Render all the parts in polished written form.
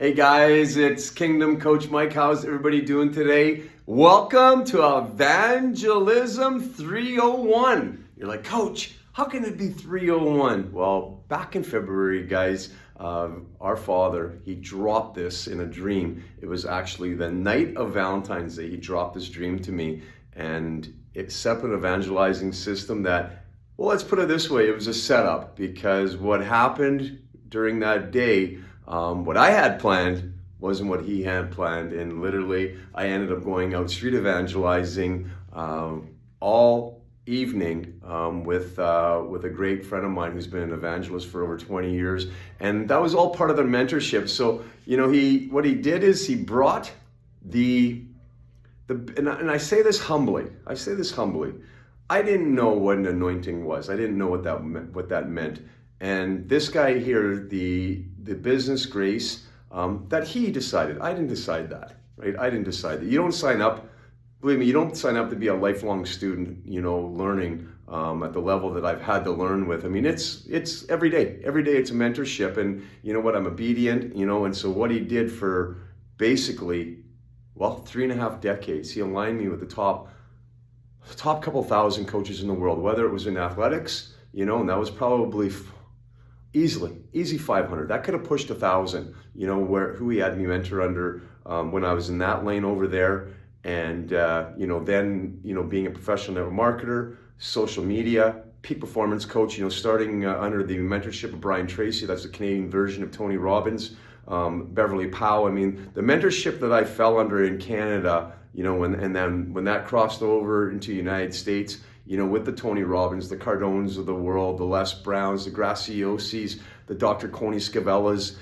Hey guys, it's Kingdom Coach Mike. How's everybody doing today? Welcome to Evangelism 301. You're like, Coach, how can it be 301? Well, back in February, guys, our Father, he dropped this in a dream. It was actually the night of Valentine's Day. He dropped this dream to me, and it set up an evangelizing system that, well, let's put it this way, it was a setup, because what happened during that day, what I had planned wasn't what he had planned, and literally I ended up going out street evangelizing all evening with a great friend of mine who's been an evangelist for over 20 years, and that was all part of the mentorship. So what he did is he brought and I say this humbly. I didn't know what an anointing was. I didn't know what that meant. And this guy here, the business grace that he decided. I didn't decide that, right? I didn't decide that. You don't sign up, believe me, you don't sign up to be a lifelong student, learning at the level that I've had to learn with. I mean, it's every day. Every day it's a mentorship, and you know what, I'm obedient, and so what he did for basically, 3.5 decades, he aligned me with the top couple thousand coaches in the world, whether it was in athletics, and that was probably easy 500. That could have pushed 1,000, who he had me mentor under when I was in that lane over there. And, then, being a professional network marketer, social media, peak performance coach, starting under the mentorship of Brian Tracy. That's the Canadian version of Tony Robbins, Beverly Powell. I mean, the mentorship that I fell under in Canada, when that crossed over into the United States, with the Tony Robbins, the Cardones of the world, the Les Browns, the Graciosis, the Dr. Coney Scavellas,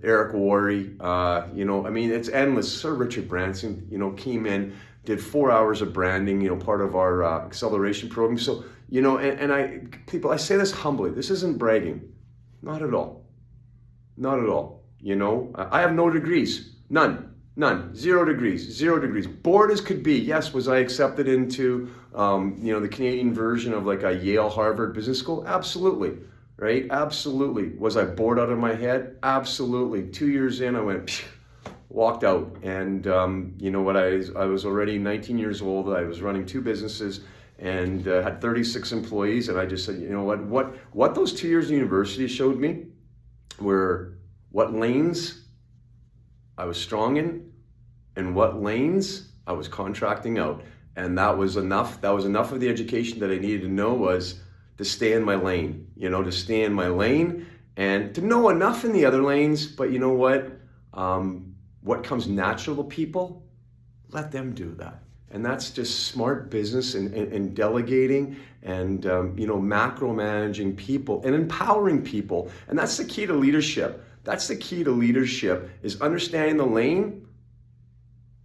Eric Worre, it's endless. Sir Richard Branson, came in, did 4 hours of branding, part of our acceleration program. So, I say this humbly, this isn't bragging, not at all. I have no degrees, none. 0 degrees. Bored as could be. Yes, was I accepted into, the Canadian version of like a Yale, Harvard business school? Absolutely, right? Absolutely. Was I bored out of my head? Absolutely. 2 years in, I went, walked out. And I was already 19 years old. I was running 2 businesses and had 36 employees. And I just said, what those 2 years in university showed me were what lanes I was strong in and what lanes I was contracting out. And that was enough. That was enough of the education that I needed to know, was to stay in my lane, to stay in my lane and to know enough in the other lanes. But you know what? What comes natural to people, let them do that. And that's just smart business and delegating and, macro managing people and empowering people. And that's the key to leadership. That's the key to leadership, is understanding the lane,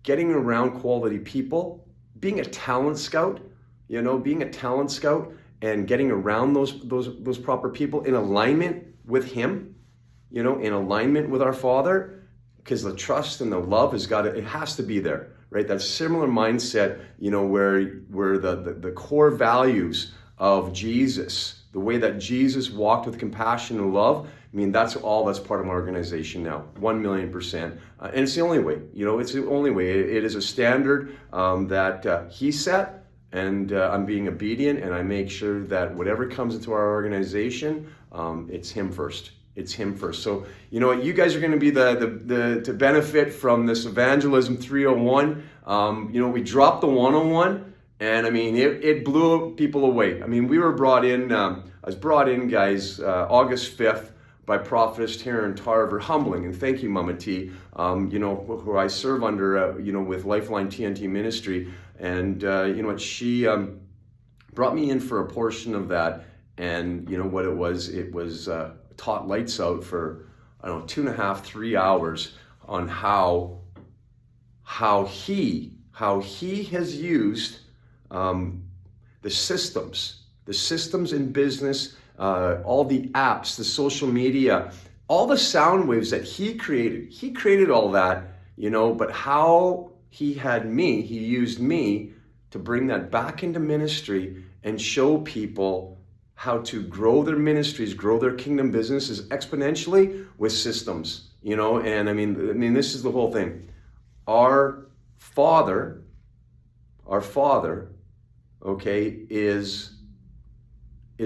getting around quality people, being a talent scout, and getting around those proper people in alignment with him, in alignment with our Father, because the trust and the love it has to be there, right? That similar mindset, where the core values of Jesus, the way that Jesus walked with compassion and love, that's part of my organization now, 1,000,000%. And it's the only way, it's the only way. It is a standard that he set, and I'm being obedient, and I make sure that whatever comes into our organization, it's him first. It's him first. So, you guys are going to be to benefit from this Evangelism 301. We dropped the 101, and it blew people away. We were brought in, I was brought in, guys, August 5th, by Prophetess Taryn Tarver, humbling, and thank you, Mama T, who I serve under, with Lifeline TNT Ministry, and she brought me in for a portion of that, and what it was taught lights out for 2.5, 3 hours on how he has used the systems in business. All the apps, the social media, all the sound waves that he created all that, but how he used me to bring that back into ministry and show people how to grow their ministries, grow their kingdom businesses exponentially with systems. And I mean, this is the whole thing. Our Father, okay, is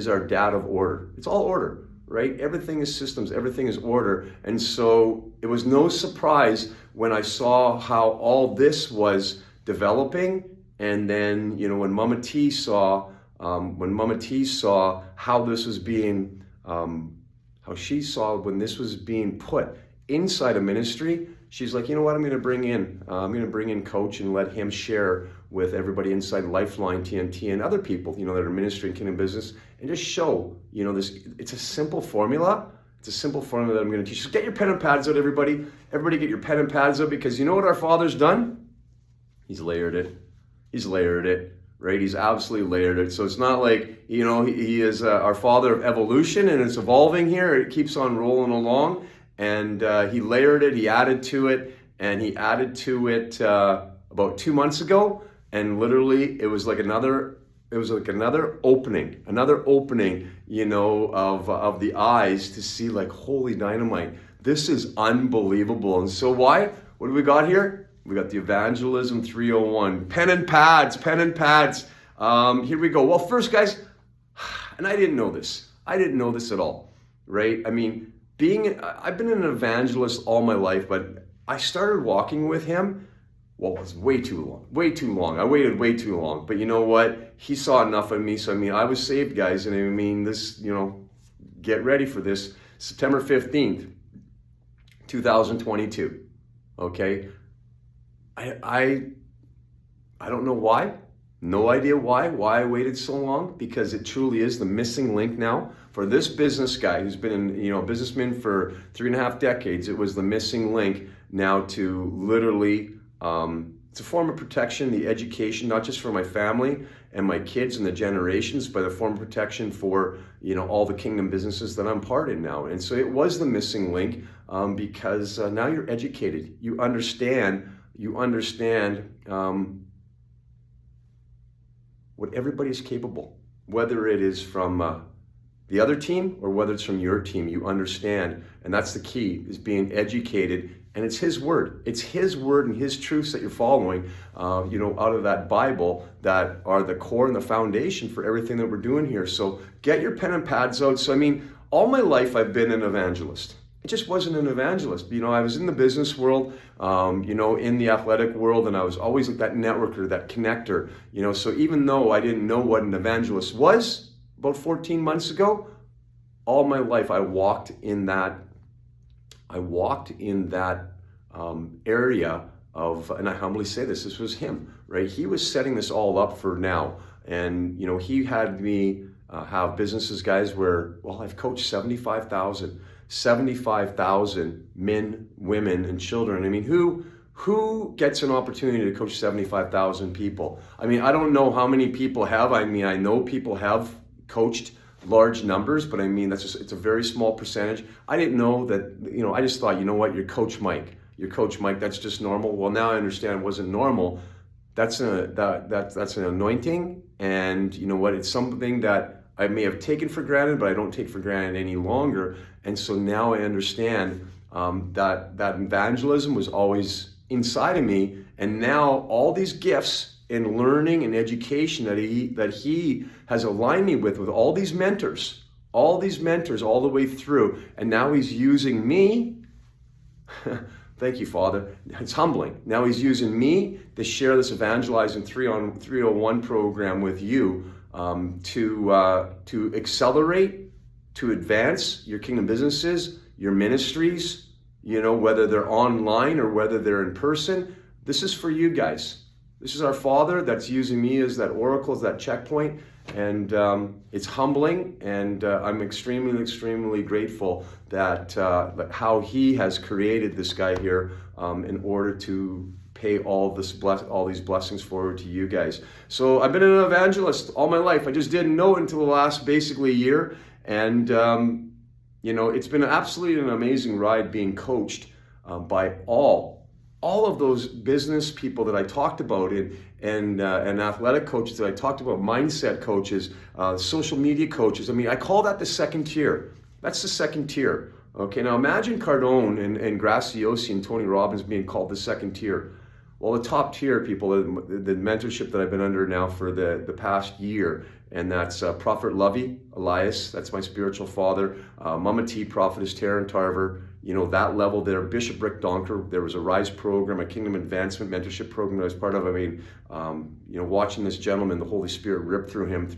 our dad of order. It's all order, right? Everything is systems, everything is order. And so it was no surprise when I saw how all this was developing. And then, when Mama T saw how this was being, how she saw when this was being put inside a ministry, she's like, you know what, I'm going to bring in Coach and let him share with everybody inside Lifeline, TNT, and other people, that are ministering Kingdom Business, and just show, this. It's a simple formula. It's a simple formula that I'm going to teach. So get your pen and pads out, everybody. Everybody get your pen and pads out, because you know what our Father's done? He's layered it. Right? He's absolutely layered it. So it's not like, he is our Father of evolution and it's evolving here. It keeps on rolling along. And he layered it, he added to it, and he added to it about 2 months ago. And literally, it was like another opening, of the eyes to see, like, holy dynamite. This is unbelievable. And so why? What do we got here? We got the Evangelism 301. Pen and pads. Here we go. Well, first, guys, and I didn't know this at all, right? I mean, I've been an evangelist all my life, but I started walking with him. Well, it was way too long. I waited way too long. But you know what? He saw enough of me. So, I was saved, guys. And this, get ready for this. September 15th, 2022. Okay. I don't know why. No idea why I waited so long, because it truly is the missing link now. For this business guy who's been businessman for 3.5 decades, it was the missing link now to literally, it's a form of protection, the education, not just for my family and my kids and the generations, but a form of protection for, all the kingdom businesses that I'm part in now. And so it was the missing link, because now you're educated. You understand what everybody's capable, whether it is from the other team or whether it's from your team. You understand, and that's the key, is being educated. And it's his word. It's his word and his truths that you're following, out of that Bible, that are the core and the foundation for everything that we're doing here. So get your pen and pads out. So, all my life I've been an evangelist. I just wasn't an evangelist. I was in the business world, in the athletic world, and I was always like that networker, that connector, so even though I didn't know what an evangelist was about 14 months ago, all my life I walked in that area of, and I humbly say this was him, right? He was setting this all up for now. And, he had me have businesses, guys, where, I've coached 75,000 men, women, and children. Who gets an opportunity to coach 75,000 people? I don't know how many people have. I know people have coached large numbers, but it's a very small percentage. I didn't know that, I just thought, you're Coach Mike, that's just normal. Well, now I understand it wasn't normal. That's an anointing, and you know what? It's something that I may have taken for granted, but I don't take for granted any longer. And so now I understand that evangelism was always inside of me, and now all these gifts in learning and education that he has aligned me with all these mentors all the way through, and now he's using me. Thank you, Father. It's humbling. Now he's using me to share this Evangelizing 301 program with you, to accelerate, to advance your kingdom businesses, your ministries, whether they're online or whether they're in person. This is for you guys. This is our Father that's using me as that oracle, as that checkpoint. And it's humbling, and I'm extremely, extremely grateful that how he has created this guy here in order to pay all these blessings forward to you guys. So I've been an evangelist all my life. I just didn't know it until the last basically year. And it's been absolutely an amazing ride being coached by all of those business people that I talked about, and athletic coaches that I talked about, mindset coaches, social media coaches. I call that the second tier. That's the second tier. Okay, now imagine Cardone and Graciosi and Tony Robbins being called the second tier. Well, the top tier people, the mentorship that I've been under now for the past year, and that's Prophet Lovey, Elias, that's my spiritual father, Mama T, Prophetess Taryn Tarver, that level there, Bishop Rick Donker, there was a RISE program, a Kingdom Advancement Mentorship program that I was part of. I mean, watching this gentleman, the Holy Spirit rip through him,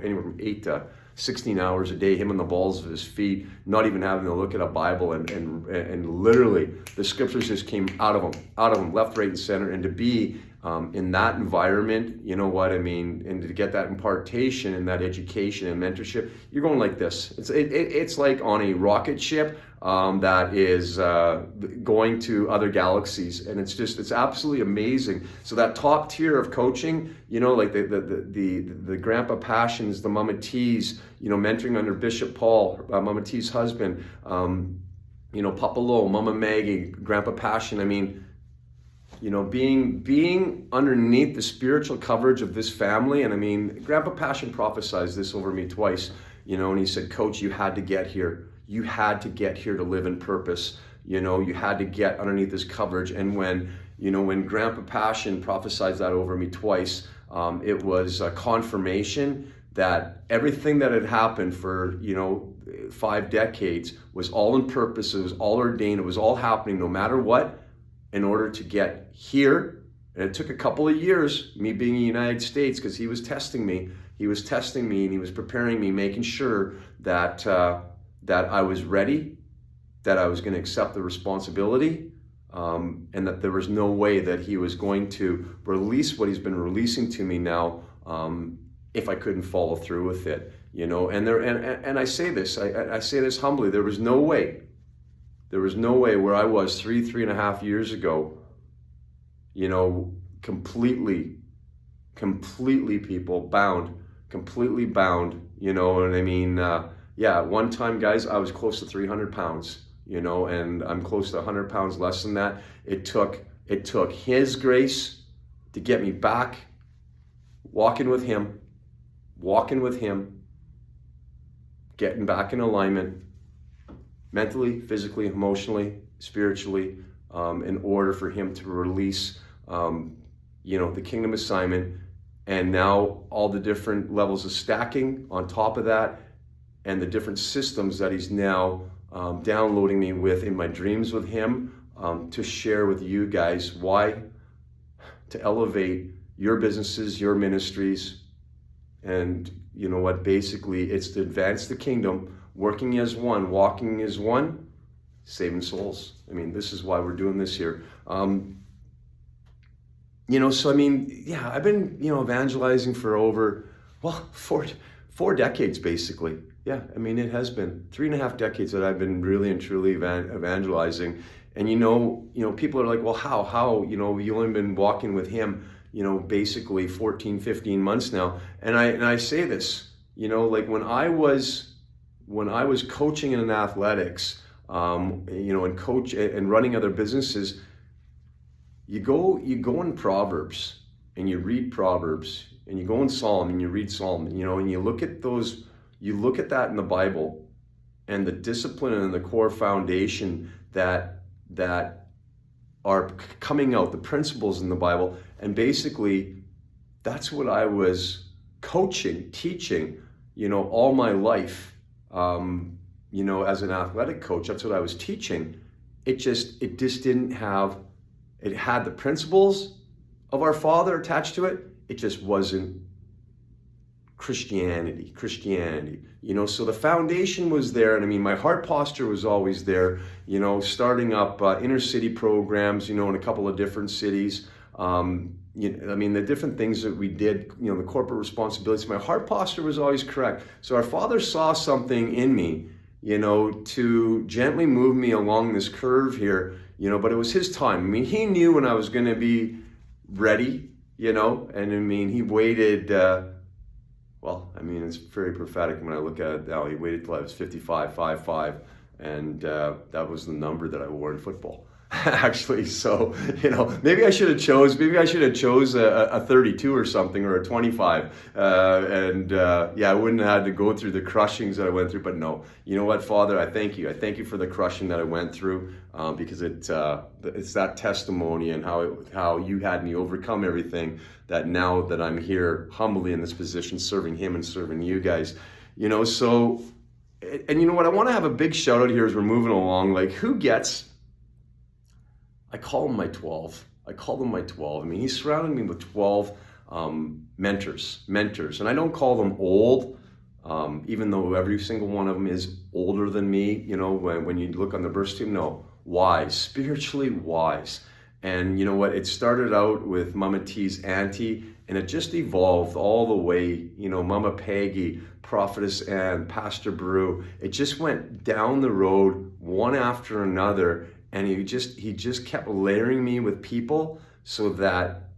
anywhere from 8 to 16 hours a day, him on the balls of his feet, not even having to look at a Bible, and literally the scriptures just came out of him, left, right, and center. And to be in that environment, you know what I mean, and to get that impartation and that education and mentorship, you're going like this. It's like on a rocket ship that is going to other galaxies, and it's absolutely amazing. So that top tier of coaching, like the Grandpa Passions, the Mama T's, mentoring under Bishop Paul, Mama T's husband, Papa Lo, Mama Maggie, Grandpa Passion. I mean, being underneath the spiritual coverage of this family. And I mean, Grandpa Passion prophesied this over me twice, and he said, Coach, you had to get here. You had to get here to live in purpose. You had to get underneath this coverage. And when Grandpa Passion prophesied that over me twice, it was a confirmation that everything that had happened for, 5 decades was all in purpose. It was all ordained. It was all happening no matter what, in order to get here. And it took a couple of years, me being in the United States, because he was testing me. He was testing me and he was preparing me, making sure that I was ready, that I was going to accept the responsibility, and that there was no way that he was going to release what he's been releasing to me now if I couldn't follow through with it. And I say this, I say this humbly, there was no way where I was 3.5 years ago, completely people bound, completely bound, and I mean, at one time, guys, I was close to 300 pounds, and I'm close to 100 pounds less than that. It took his grace to get me back, walking with him, getting back in alignment, mentally, physically, emotionally, spiritually, in order for him to release, the kingdom assignment, and now all the different levels of stacking on top of that, and the different systems that he's now downloading me with in my dreams with him, to share with you guys. Why? To elevate your businesses, your ministries, and basically it's to advance the kingdom, working as one, walking as one, saving souls. I mean, this is why we're doing this here. So I mean, I've been, evangelizing for over, four decades, basically. Yeah, I mean, it has been 3.5 decades that I've been really and truly evangelizing. And people are like, well, how, you've only been walking with him, basically 14, 15 months now. And I say this, like when I was coaching in athletics, and coach and running other businesses, you go in Proverbs and you read Proverbs, and you go in Psalm and you read Psalm, and you look at those, you look at that in the Bible, and the discipline and the core foundation that are coming out, the principles in the Bible, and basically that's what I was coaching, teaching, all my life, as an athletic coach. That's what I was teaching. It just didn't have, it had the principles of our Father attached to it. It just wasn't Christianity, so the foundation was there. And I mean, my heart posture was always there, starting up inner city programs, in a couple of different cities. I mean, the different things that we did, the corporate responsibilities, my heart posture was always correct. So our Father saw something in me, to gently move me along this curve here, but it was his time. I mean, he knew when I was going to be ready, and I mean, he waited, it's very prophetic when I look at it now. He waited till I was 55, 5'5", And that was the number that I wore in football. Actually, so maybe I should have chose a 32 or something, or a 25, I wouldn't have had to go through the crushings that I went through. But no, you know what, Father, I thank you for the crushing that I went through, because it's that testimony and how you had me overcome everything, that now that I'm here humbly in this position, serving Him and serving you guys, so. And you know what, I want to have a big shout out here as we're moving along. Like, who gets, I call them my 12. I mean, He surrounded me with 12 mentors. And I don't call them old, even though every single one of them is older than me. When you look on the birth team, no, wise, spiritually wise. And you know what, it started out with Mama T's auntie, and it just evolved all the way, Mama Peggy, Prophetess Ann, Pastor Brew. It just went down the road one after another, and he just kept layering me with people, so that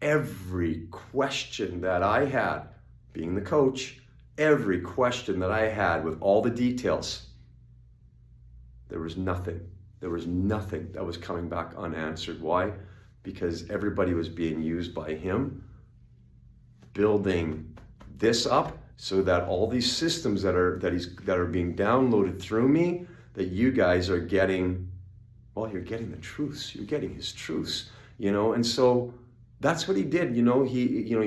every question that I had, being the coach, every question that I had with all the details, there was nothing that was coming back unanswered. Why? Because everybody was being used by Him, building this up, so that all these systems that are being downloaded through me, that you guys are getting, well, you're getting the truths. You're getting His truths, and so that's what He did. He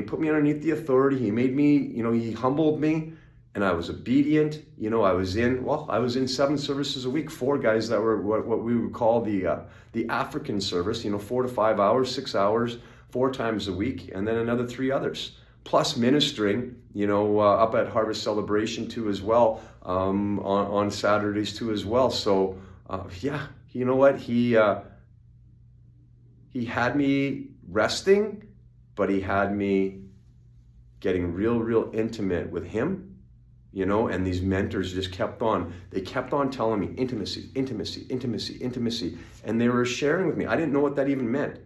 put me underneath the authority. He made me, He humbled me, and I was obedient. I was in 7 services a week, 4 guys that were what we would call the African service, 4 to 5 hours, 6 hours, 4 times a week, and then another 3 others. Plus ministering, up at Harvest Celebration too as well, on Saturdays too as well. So, you know what? He had me resting, but He had me getting real intimate with Him, and these mentors just kept on telling me intimacy, and they were sharing with me. I didn't know what that even meant,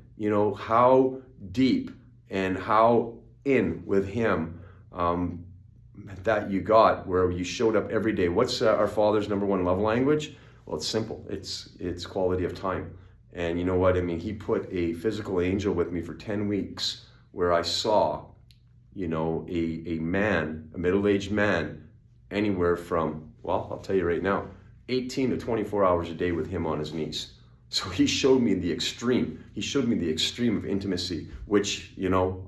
how deep and how in with Him that you got, where you showed up every day. What's our Father's number 1 love language? Well, it's simple. It's quality of time. And you know what? I mean, He put a physical angel with me for 10 weeks, where I saw, a man, a middle-aged man, anywhere from, well, I'll tell you right now, 18 to 24 hours a day with Him on His knees. So He showed me the extreme. He showed me the extreme of intimacy, which, now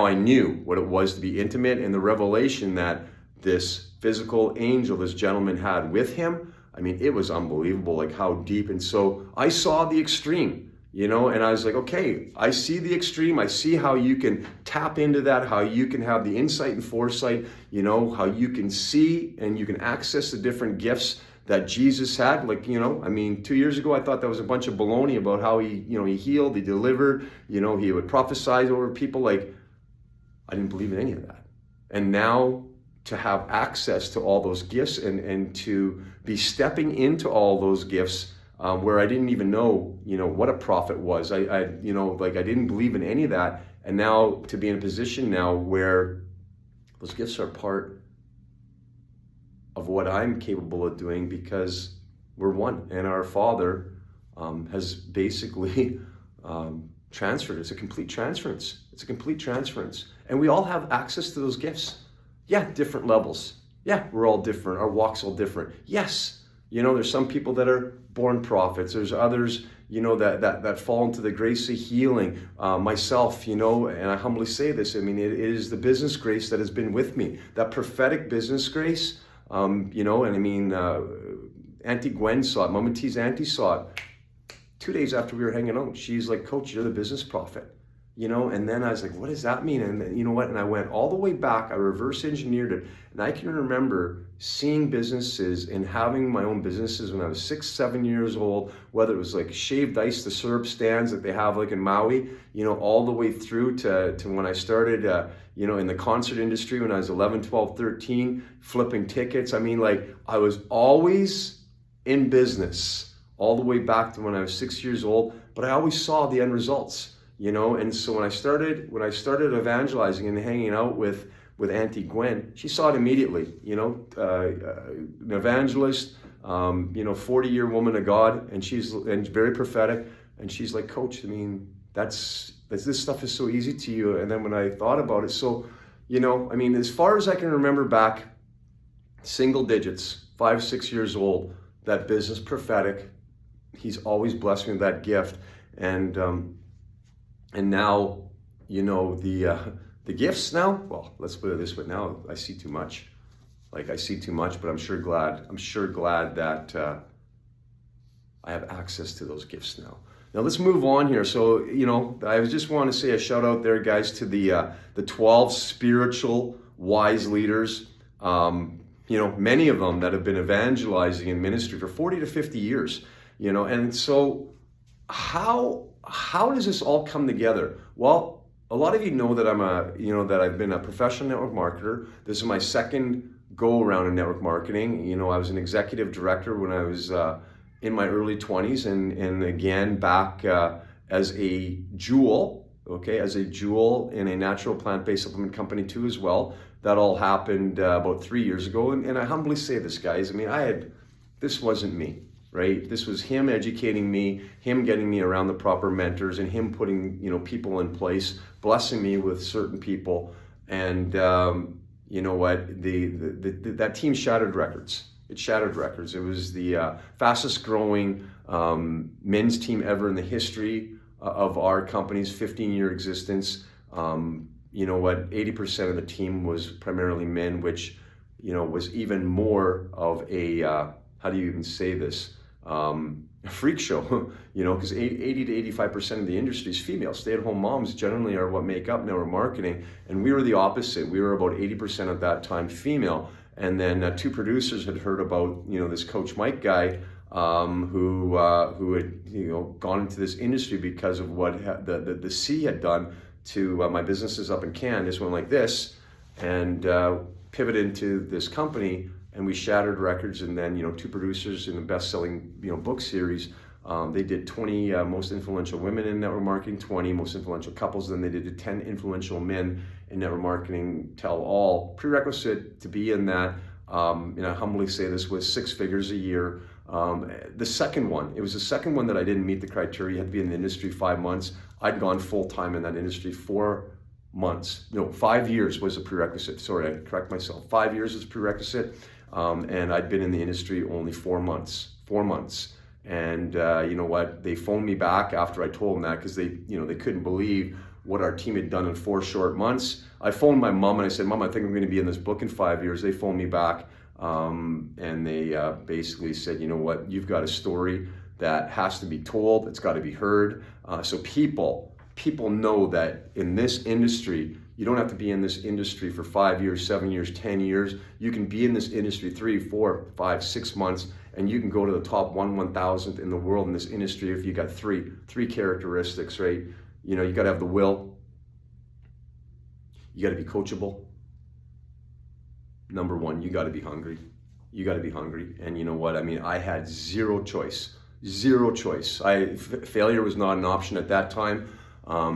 I knew what it was to be intimate, and the revelation that this physical angel, this gentleman, had with Him. I mean, it was unbelievable, like how deep. And so I saw the extreme, and I was like, okay, I see the extreme. I see how you can tap into that, how you can have the insight and foresight, how you can see and you can access the different gifts that Jesus had. 2 years ago, I thought that was a bunch of baloney about how He healed, He delivered, He would prophesy over people. I didn't believe in any of that. And now to have access to all those gifts and to be stepping into all those gifts, where I didn't even know, what a prophet was. I didn't believe in any of that. And now to be in a position now where those gifts are part of what I'm capable of doing, because we're one, and our Father has basically transferred. It's a complete transference. And we all have access to those gifts. Yeah, different levels. Yeah, we're all different. Our walk's all different. Yes, there's some people that are born prophets. There's others, that fall into the grace of healing. Myself, and I humbly say this, I mean, it is the business grace that has been with me, that prophetic business grace, and I mean, Auntie Gwen saw it, Mama T's auntie saw it. 2 days after we were hanging out, she's like, Coach, you're the business prophet. And then I was like, what does that mean? And then, you know what? And I went all the way back. I reverse engineered it. And I can remember seeing businesses and having my own businesses when I was 6, 7 years old, whether it was like shaved ice, the syrup stands that they have like in Maui, all the way through to when I started, in the concert industry when I was 11, 12, 13, flipping tickets. I mean, I was always in business all the way back to when I was 6 years old, but I always saw the end results. And so when I started evangelizing and hanging out with with Auntie Gwen, she saw it immediately. An evangelist, 40-year woman of God, and very prophetic. And she's like, Coach, I mean, this stuff is so easy to you. And then when I thought about it, as far as I can remember back, single digits, 5, 6 years old, that business prophetic, he's always blessed me with that gift. And now, the gifts now, well, let's put it this way. Now I see too much. I see too much, but I'm sure glad that I have access to those gifts now. Now let's move on here. So, I just want to say a shout out there, guys, to the 12 spiritual wise leaders. Many of them that have been evangelizing in ministry for 40 to 50 years. And so how does this all come together? Well, a lot of you know that I've been a professional network marketer. This is my second go around in network marketing. I was an executive director when I was in my early 20s, and again back as a jewel in a natural plant-based supplement company too as well. That all happened about 3 years ago, and I humbly say this, guys. I mean, this wasn't me. Right? This was him educating me, him getting me around the proper mentors, and him putting, people in place, blessing me with certain people. And you know what? That team shattered records. It shattered records. It was the fastest growing men's team ever in the history of our company's 15-year existence. 80% of the team was primarily men, which, was even more of a, how do you even say this? A freak show, because 80 to 85% of the industry is female. Stay-at-home moms generally are what make up network marketing, and we were the opposite. We were about 80% at that time female, and then 2 producers had heard about this Coach Mike guy who had gone into this industry because of what the C had done to my businesses up in Canada. Just went like this, and pivoted into this company. And we shattered records, and then 2 producers in the best-selling book series. They did 20 most influential women in network marketing, 20 most influential couples. Then they did 10 influential men in network marketing. Tell all prerequisite to be in that. I humbly say this, was 6 figures a year. The second one, it was the second one that I didn't meet the criteria. You had to be in the industry 5 months. I'd gone full time in that industry 4 months. 5 years was a prerequisite. Sorry, I correct myself. 5 years was a prerequisite. And I'd been in the industry only 4 months. And you know what? They phoned me back after I told them that, because they couldn't believe what our team had done in 4 short months. I phoned my mom and I said, Mom, I think I'm going to be in this book in 5 years. They phoned me back and they basically said, you know what? You've got a story that has to be told. It's got to be heard. So people know that in this industry, you don't have to be in this industry for 5 years, 7 years, 10 years. You can be in this industry 3, 4, 5, 6 months, and you can go to the top 1,000th in the world in this industry if you got three characteristics, right? You got to have the will. You got to be coachable. Number 1, you got to be hungry. And you know what? I mean, I had zero choice. Failure was not an option at that time. I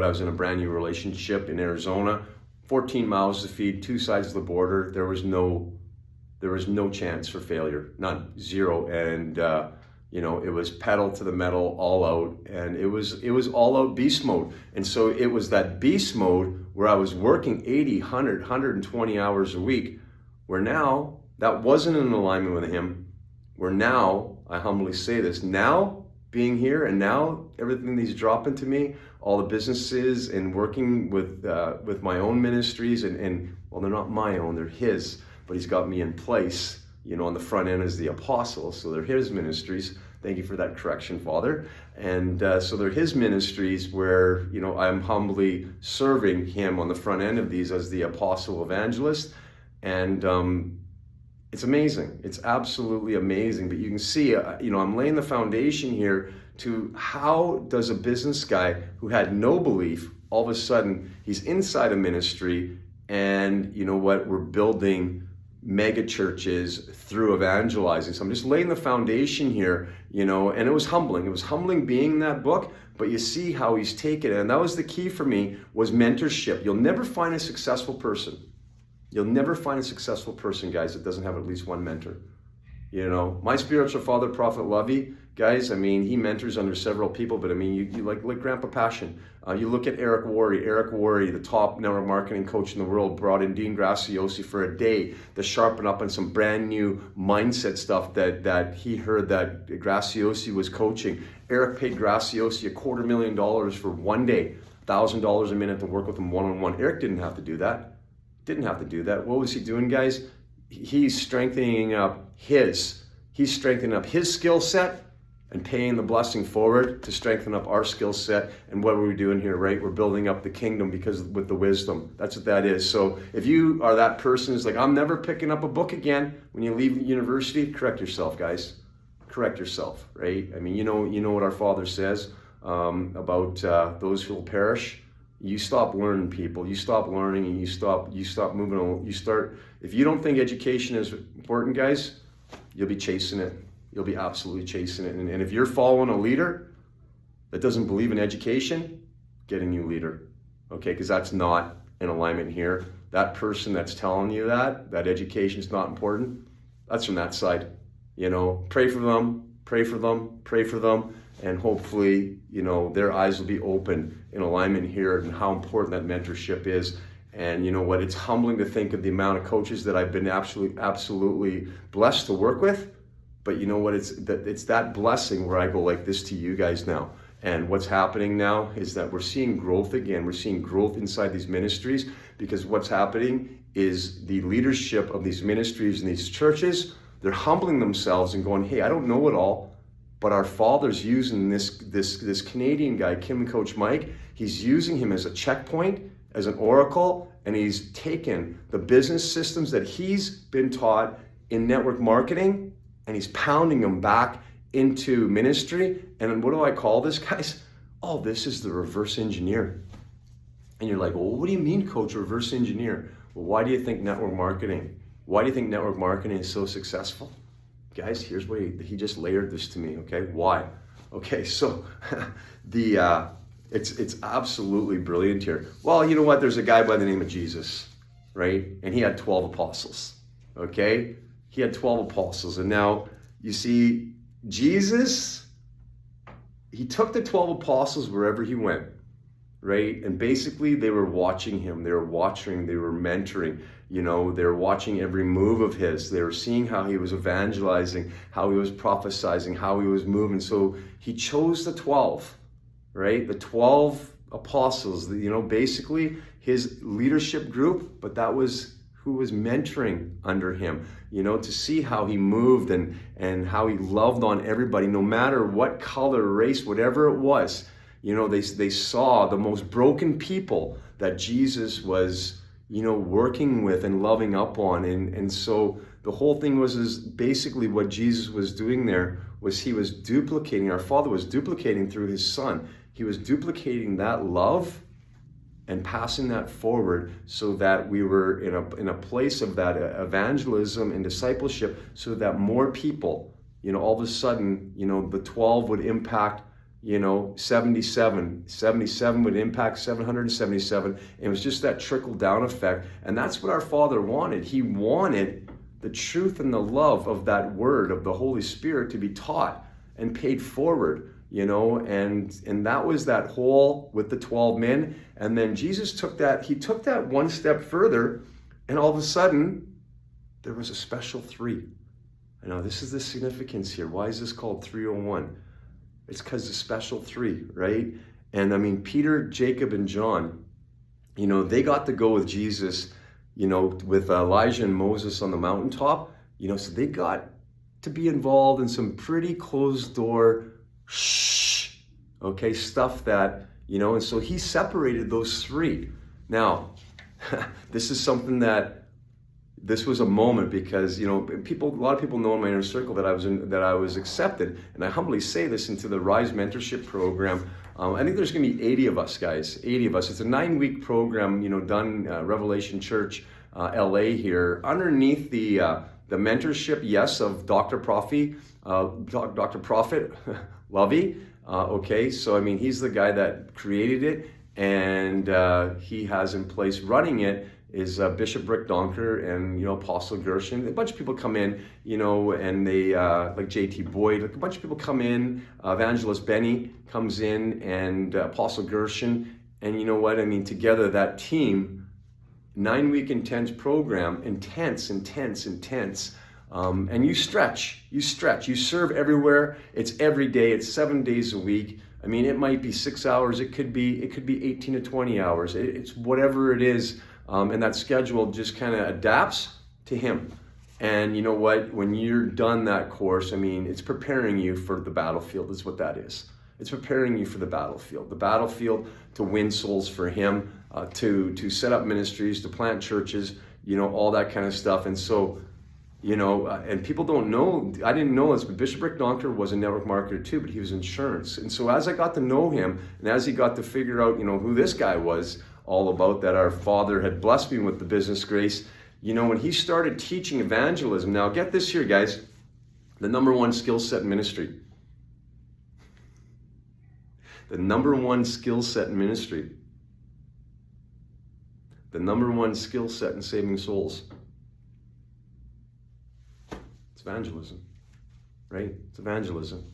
was in a brand new relationship in Arizona, 14 miles to feed, 2 sides of the border. There was no chance for failure, none, zero. And, it was pedal to the metal, all out, and it was all out beast mode. And so it was that beast mode where I was working 80, 100, 120 hours a week, where now that wasn't in alignment with him, where now, I humbly say this, now being here and now everything that he's dropping to me, all the businesses and working with my own ministries and well, they're not my own, they're his, but he's got me in place, on the front end as the apostle, so they're his ministries. Thank you for that correction, Father. And so they're his ministries where, I'm humbly serving him on the front end of these as the apostle evangelist. And it's amazing. It's absolutely amazing. But you can see, I'm laying the foundation here to how does a business guy who had no belief, all of a sudden, he's inside a ministry, and you know what? We're building mega churches through evangelizing. So I'm just laying the foundation here, and it was humbling. It was humbling being in that book, but you see how he's taken it. And that was the key for me, was mentorship. You'll never find a successful person. You'll never find a successful person, guys, that doesn't have at least one mentor. My spiritual father, Prophet Lovey, guys, he mentors under several people, but you like Grandpa Passion. You look at Eric Worre, the top network marketing coach in the world, brought in Dean Graciosi for a day to sharpen up on some brand new mindset stuff that he heard that Graciosi was coaching. Eric paid Graciosi $250,000 for one day, $1,000 a minute to work with him one-on-one. Eric didn't have to do that. What was he doing, guys? He's strengthening up his skill set and paying the blessing forward to strengthen up our skill set. And what are we doing here, right? We're building up the kingdom because with the wisdom. That's what that is. So if you are that person who's like, I'm never picking up a book again when you leave university, correct yourself, guys. Correct yourself, right? You know what our Father says about those who will perish. You stop learning, people. You stop learning, and you stop moving on. If you don't think education is important, guys, you'll be chasing it. You'll be absolutely chasing it. And if you're following a leader that doesn't believe in education, get a new leader, okay? Because that's not in alignment here. That person that's telling you that education is not important, that's from that side. Pray for them, and hopefully, their eyes will be open in alignment here and how important that mentorship is. And you know what? It's humbling to think of the amount of coaches that I've been absolutely blessed to work with. But you know what? It's that blessing where I go like this to you guys now. And what's happening now is that we're seeing growth again. We're seeing growth inside these ministries, because what's happening is the leadership of these ministries and these churches, they're humbling themselves and going, hey, I don't know it all. But our Father's using this Canadian guy, Kim and Coach Mike. He's using him as a checkpoint, as an oracle, and he's taken the business systems that he's been taught in network marketing, and he's pounding them back into ministry. And what do I call this, guys? Oh, this is the reverse engineer. And you're like, well, what do you mean, Coach, reverse engineer? Well, why do you think network marketing is so successful? Guys, here's what he just layered this to me, okay? Why? Okay, so it's absolutely brilliant here. Well, you know what? There's a guy by the name of Jesus, right? And he had 12 apostles, okay? He had 12 apostles. And now, you see, Jesus, he took the 12 apostles wherever he went, right? And basically, they were watching him. They were mentoring. They were watching every move of his. They were seeing how he was evangelizing, how he was prophesying, how he was moving. So he chose the 12, right? The 12 apostles, basically his leadership group, but that was who was mentoring under him, to see how he moved and how he loved on everybody, no matter what color, race, whatever it was. They saw the most broken people that Jesus was working with and loving up on. And so the whole thing is basically what Jesus was doing there was he was duplicating, our Father was duplicating through his Son. He was duplicating that love and passing that forward so that we were in a place of that evangelism and discipleship, so that more people, all of a sudden, the 12 would impact 77 would impact 777. It was just that trickle down effect. And that's what our Father wanted. He wanted the truth and the love of that word of the Holy Spirit to be taught and paid forward, and that was that whole with the 12 men. And then Jesus took that one step further, and all of a sudden there was a special 3. I know this is the significance here. Why is this called 301? It's because the special 3, right? And Peter, Jacob, and John, they got to go with Jesus, with Elijah and Moses on the mountaintop, so they got to be involved in some pretty closed door, stuff that, and so he separated those 3. Now, this is something this was a moment because, a lot of people know in my inner circle that I was accepted, and I humbly say this, into the Rise Mentorship Program. I think there's going to be 80 of us, guys, 80 of us. It's a 9-week program, done Revelation Church LA here, underneath the mentorship, yes, of Dr. Dr. Prophet Lovey. Okay, so I mean, he's the guy that created it, and he has in place running it is Bishop Rick Donker and, Apostle Gershon. A bunch of people come in, and they, like J.T. Boyd, like a bunch of people come in, Evangelist Benny comes in, and Apostle Gershon, and you know what, I mean, together that team, 9-week intense program, intense, and you stretch, you serve everywhere, it's every day, it's 7 days a week. I mean, it might be 6 hours, it could be 18 to 20 hours, it's whatever it is. And that schedule just kind of adapts to him. And you know what? When you're done that course, I mean, it's preparing you for the battlefield is what that is. It's preparing you for the battlefield to win souls for him, to set up ministries, to plant churches, all that kind of stuff. And so, and people don't know, I didn't know this, but Bishop Rick Donker was a network marketer too, but he was insurance. And so as I got to know him, and as he got to figure out, who this guy was, all about, that our Father had blessed me with the business grace, when he started teaching evangelism. Now get this here, guys, the number one skill set in ministry. The number one skill set in ministry. The number one skill set in saving souls. It's evangelism, right? It's evangelism,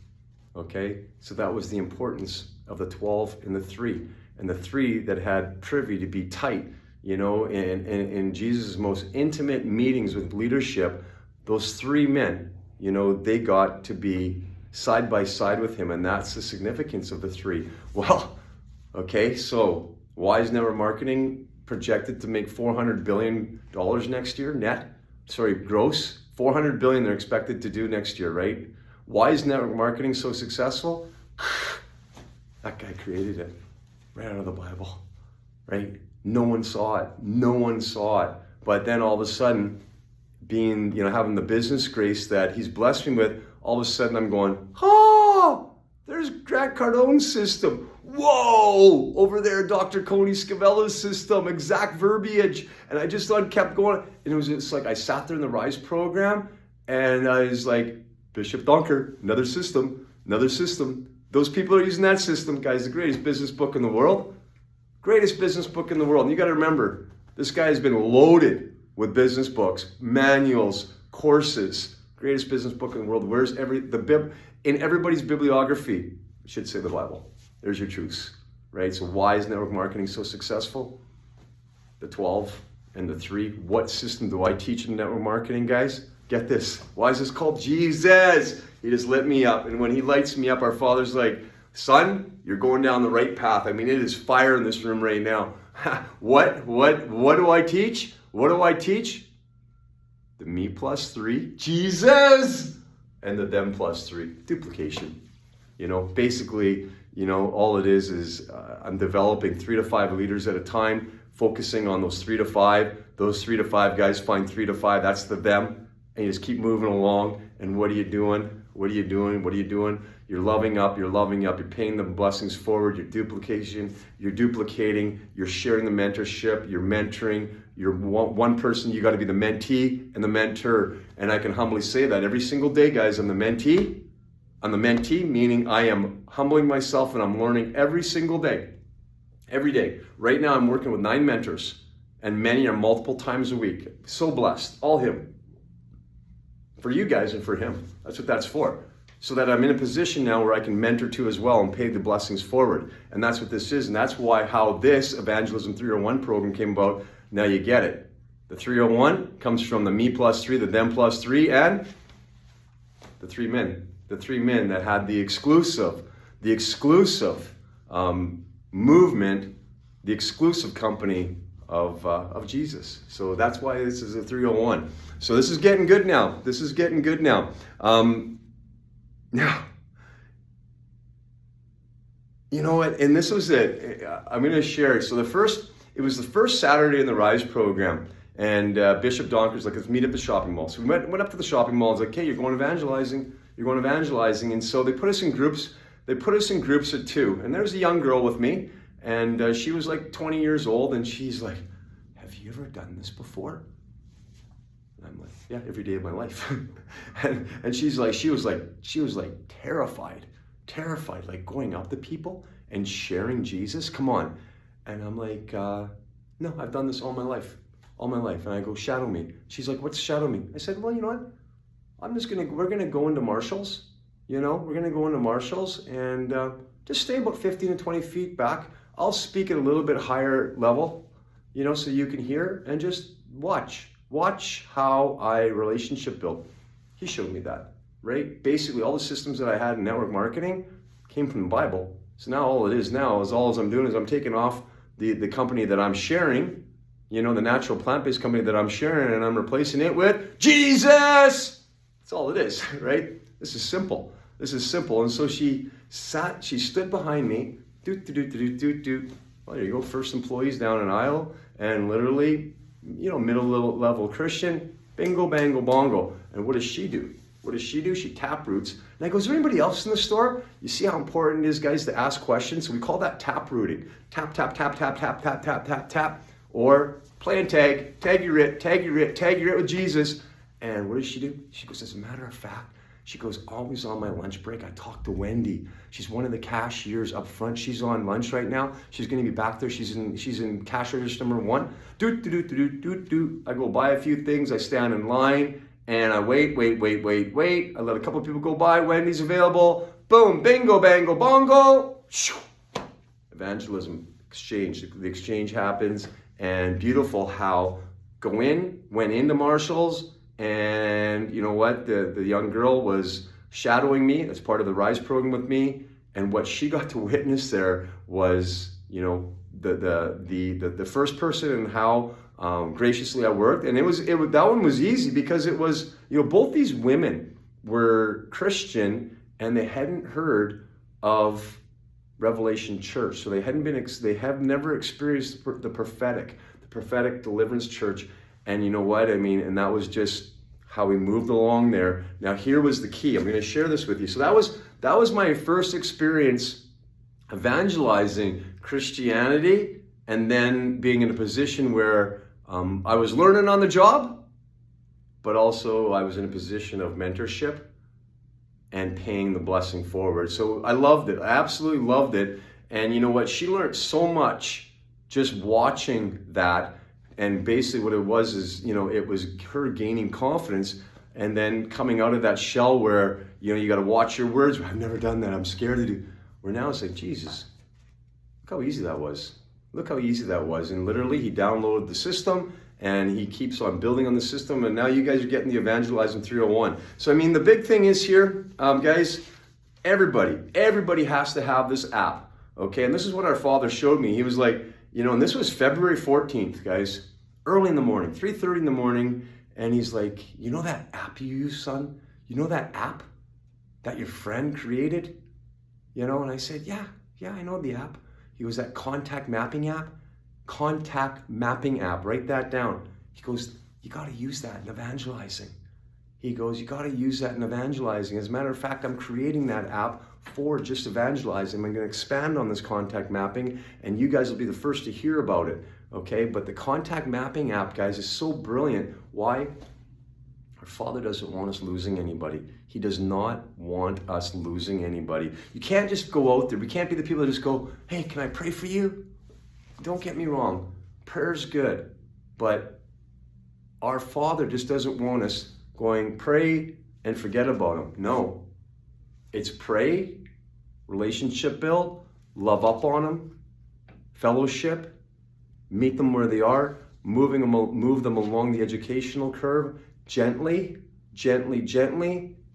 okay? So that was the importance of the 12 and the 3. And the 3 that had privy to be tight, in Jesus' most intimate meetings with leadership, those 3 men, they got to be side by side with him. And that's the significance of the 3. Well, okay, so why is network marketing projected to make $400 billion next year gross? $400 billion they're expected to do next year, right? Why is network marketing so successful? That guy created it. Right out of the Bible, right? No one saw it. But then all of a sudden, being, having the business grace that he's blessed me with, all of a sudden I'm going, there's Grant Cardone's system. Whoa, over there, Dr. Coney Scavella's system, exact verbiage. And I just kept going. And it was just like, I sat there in the Rise program and I was like, Bishop Donker, another system. Those people are using that system, guys, the greatest business book in the world. Greatest business book in the world. And you got to remember, this guy has been loaded with business books, manuals, courses. Greatest business book in the world. Where's in everybody's bibliography? I should say the Bible. There's your truths, right? So why is network marketing so successful? The 12 and the 3. What system do I teach in network marketing, guys? Get this. Why is this called Jesus? He just lit me up. And when he lights me up, our Father's like, son, you're going down the right path. I mean, it is fire in this room right now. What do I teach? What do I teach? The me plus 3, Jesus, and the them plus 3, duplication. Basically, all it is I'm developing 3 to 5 leaders at a time, focusing on those 3 to 5. Those 3 to 5 guys find 3 to 5. That's the them. And you just keep moving along. And what are you doing? You're loving up, you're paying the blessings forward, you're duplicating, you're sharing the mentorship, you're mentoring, you're one person, you got to be the mentee and the mentor. And I can humbly say that every single day, guys, I'm the mentee, meaning I am humbling myself and I'm learning every single day. Every day. Right now I'm working with 9 mentors and many are multiple times a week. So blessed, all him. For you guys and for him. That's what that's for. So that I'm in a position now where I can mentor too as well and pay the blessings forward. And that's what this is. And that's how this Evangelism 301 program came about. Now you get it. The 301 comes from the me plus 3, the them plus 3, and the 3 men. The 3 men that had the exclusive movement, the exclusive company of Jesus. So that's why this is a 301. So this is getting good now. Now, you know what? And this was it. I'm going to share it. So it was the first Saturday in the Rise program. And Bishop Donker's like, let's meet at the shopping mall. So we went up to the shopping mall. It's like, hey, you're going evangelizing. And so they put us in groups. They put us in groups of 2. And there's a young girl with me. And she was like 20 years old. And she's like, have you ever done this before? And I'm like, yeah, every day of my life. and she was like terrified, like going up to people and sharing Jesus. Come on. And I'm like, no, I've done this all my life. And I go, shadow me. She's like, what's shadow me? I said, well, you know what? We're gonna go into Marshall's. We're gonna go into Marshall's and just stay about 15 to 20 feet back. I'll speak at a little bit higher level, so you can hear, and just watch how I relationship build. He showed me that, right? Basically, all the systems that I had in network marketing came from the Bible. So now all I'm doing is I'm taking off the company that I'm sharing, the natural plant-based company that I'm sharing, and I'm replacing it with Jesus. That's all it is, right? This is simple. And so she stood behind me, well, there you go, first employees down an aisle, and literally, middle level Christian, bingo, bango, bongo. And what does she do? She tap roots. And I go, is there anybody else in the store? You see how important it is, guys, to ask questions? So we call that tap rooting. Tap, tap, tap, tap, tap, tap, tap, tap, tap. Or playing tag your it with Jesus. And what does she do? She goes, as a matter of fact, she goes, always on my lunch break, I talk to Wendy. She's one of the cashiers up front. She's on lunch right now. She's going to be back there. She's in cash register number 1. I go buy a few things. I stand in line and I wait. I let a couple of people go by. Wendy's available. Boom, bingo, bango, bongo. Evangelism, exchange. The exchange happens, and beautiful how went into Marshall's. And you know what? The young girl was shadowing me as part of the Rise program with me, and what she got to witness there was, the first person and how graciously I worked. And that one was easy because it was, both these women were Christian and they hadn't heard of Revelation Church, so they have never experienced the prophetic deliverance church. And you know what? And that was just how we moved along there. Now here was the key. I'm going to share this with you. So that was my first experience evangelizing Christianity, and then being in a position where I was learning on the job, but also I was in a position of mentorship and paying the blessing forward. So I loved it. I absolutely loved it. And you know what? She learned so much just watching that. And basically what it was is, it was her gaining confidence and then coming out of that shell where, you got to watch your words. I've never done that. I'm scared to do. Where now it's like, Jesus, look how easy that was. And literally he downloaded the system and he keeps on building on the system. And now you guys are getting the Evangelism 301. So, the big thing is here, guys, everybody has to have this app. Okay. And this is what our Father showed me. He was like, and this was February 14th, guys, early in the morning, 3:30 in the morning. And he's like, that app you use, son? That app that your friend created? And I said, yeah, I know the app. He goes, that contact mapping app? Write that down. He goes, you got to use that in evangelizing. As a matter of fact, I'm creating that app for just evangelizing. I'm going to expand on this contact mapping, and you guys will be the first to hear about it, okay? But the contact mapping app, guys, is so brilliant. Why? Our Father doesn't want us losing anybody. He does not want us losing anybody. You can't just go out there. We can't be the people that just go, hey, can I pray for you? Don't get me wrong. Prayer's good. But our Father just doesn't want us going, pray and forget about him. No. It's pray, relationship build, love up on them, fellowship, meet them where they are, move them along the educational curve, gently,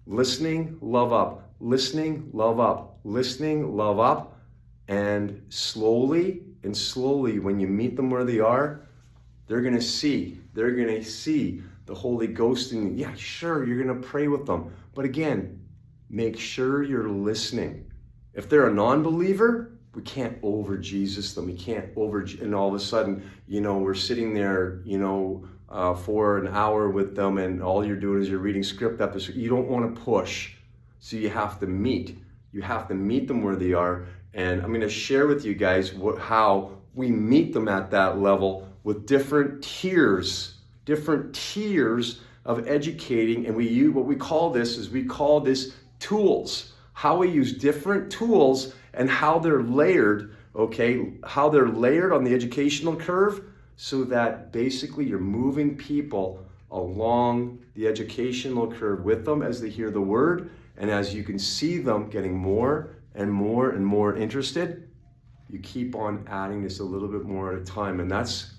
listening, love up, and slowly, when you meet them where they are, they're going to see the Holy Ghost. And yeah, sure, you're going to pray with them. But again, make sure you're listening. If they're a non-believer, we can't over Jesus them. And all of a sudden, we're sitting there, for an hour with them, and all you're doing is you're reading script after script. You don't want to push. So you have to meet. You have to meet them where they are. And I'm going to share with you guys how we meet them at that level with different tiers of educating, and what we call this tools. How we use different tools and how they're layered, okay? How they're layered on the educational curve so that basically you're moving people along the educational curve with them as they hear the word, and as you can see them getting more and more and more interested, you keep on adding this a little bit more at a time, and that's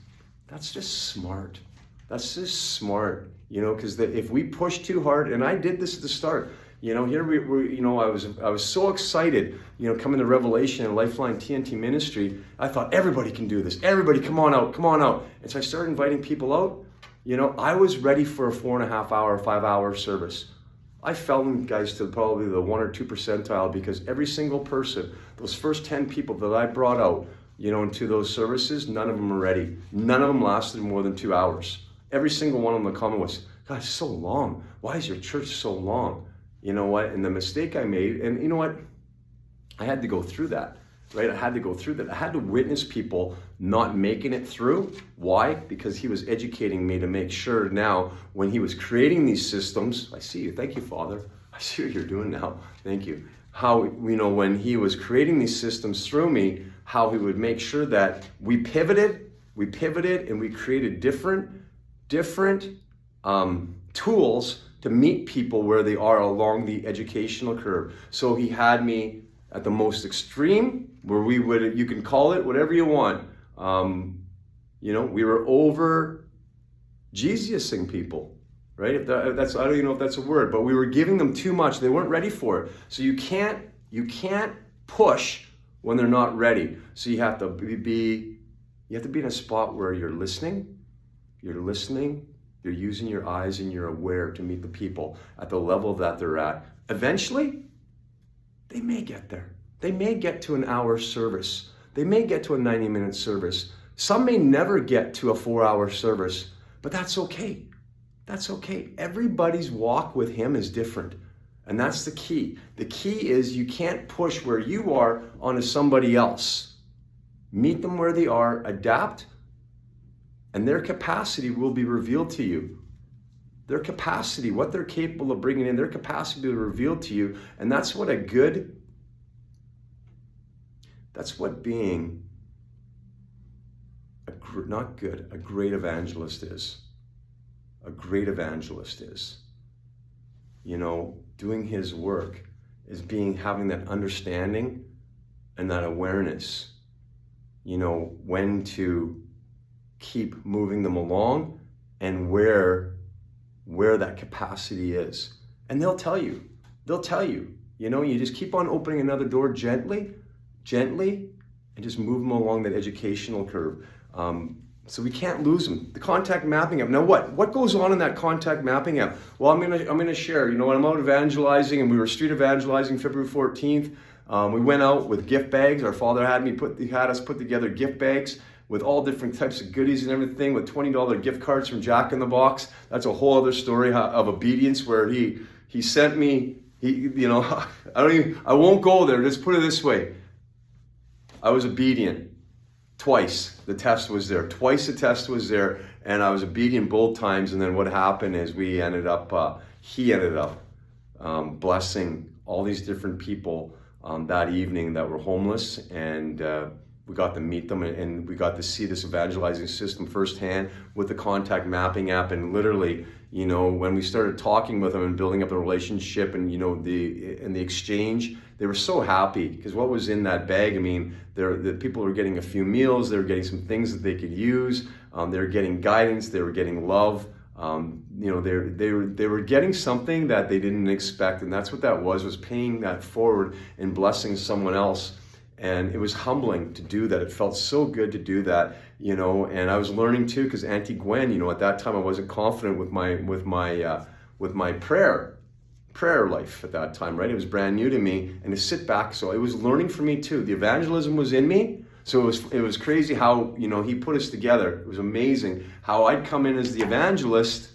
just smart. That's just smart, because if we push too hard, and I did this at the start, here we I was so excited, coming to Revelation and Lifeline TNT ministry. I thought everybody can do this. Everybody, come on out. And so I started inviting people out. I was ready for a 4.5 hour, 5 hour service. I fell in, guys, to probably the 1 or 2 percentile, because every single person, those first 10 people that I brought out, into those services, none of them were ready. None of them lasted more than 2 hours. Every single one of them, the comment was, God, it's so long. Why is your church so long? You know what? And the mistake I made, and you know what? I had to go through that, right? I had to go through that. I had to witness people not making it through. Why? Because he was educating me to make sure now when he was creating these systems, I see you. Thank you, Father. I see what you're doing now. Thank you. How, when he was creating these systems through me, how he would make sure that we pivoted and we created different tools to meet people where they are along the educational curve. So he had me at the most extreme, where you can call it whatever you want. We were over Jesusing people, right? I don't even know if that's a word, but we were giving them too much. They weren't ready for it. So you can't push when they're not ready. So you have to be in a spot where you're listening, you're using your eyes, and you're aware to meet the people at the level that they're at. Eventually, they may get there. They may get to an hour service. They may get to a 90-minute service. Some may never get to a 4-hour service, but that's okay. That's okay. Everybody's walk with him is different. And that's the key. The key is you can't push where you are onto somebody else. Meet them where they are, adapt, and their capacity will be revealed to you. Their capacity, what they're capable of bringing in, their capacity will be revealed to you. And that's what being a great evangelist is. A great evangelist is. Doing his work is having that understanding and that awareness, when to keep moving them along and where that capacity is. And they'll tell you, you just keep on opening another door gently, and just move them along that educational curve. So we can't lose them. The contact mapping app. Now what goes on in that contact mapping app? Well, I'm gonna share. When I'm out evangelizing, and we were street evangelizing February 14th. We went out with gift bags. Our Father had us put together gift bags with all different types of goodies and everything, with $20 gift cards from Jack in the Box. That's a whole other story of obedience, where he sent me. I won't go there. Just put it this way. I was obedient. Twice the test was there. And I was obedient both times. And then what happened is he ended up blessing all these different people that evening that were homeless, and we got to meet them, and we got to see this evangelizing system firsthand with the contact mapping app. And literally, when we started talking with them and building up a relationship, and the exchange, they were so happy, because what was in that bag, the people were getting a few meals, they were getting some things that they could use, they were getting guidance, they were getting love, they were getting something that they didn't expect, and that's what that was paying that forward and blessing someone else. And it was humbling to do that. It felt so good to do that, and I was learning too, because Auntie Gwen, at that time I wasn't confident with my prayer life at that time, right? It was brand new to me, and to sit back, so it was learning for me too. The evangelism was in me, so it was crazy how, he put us together. It was amazing how I'd come in as the evangelist,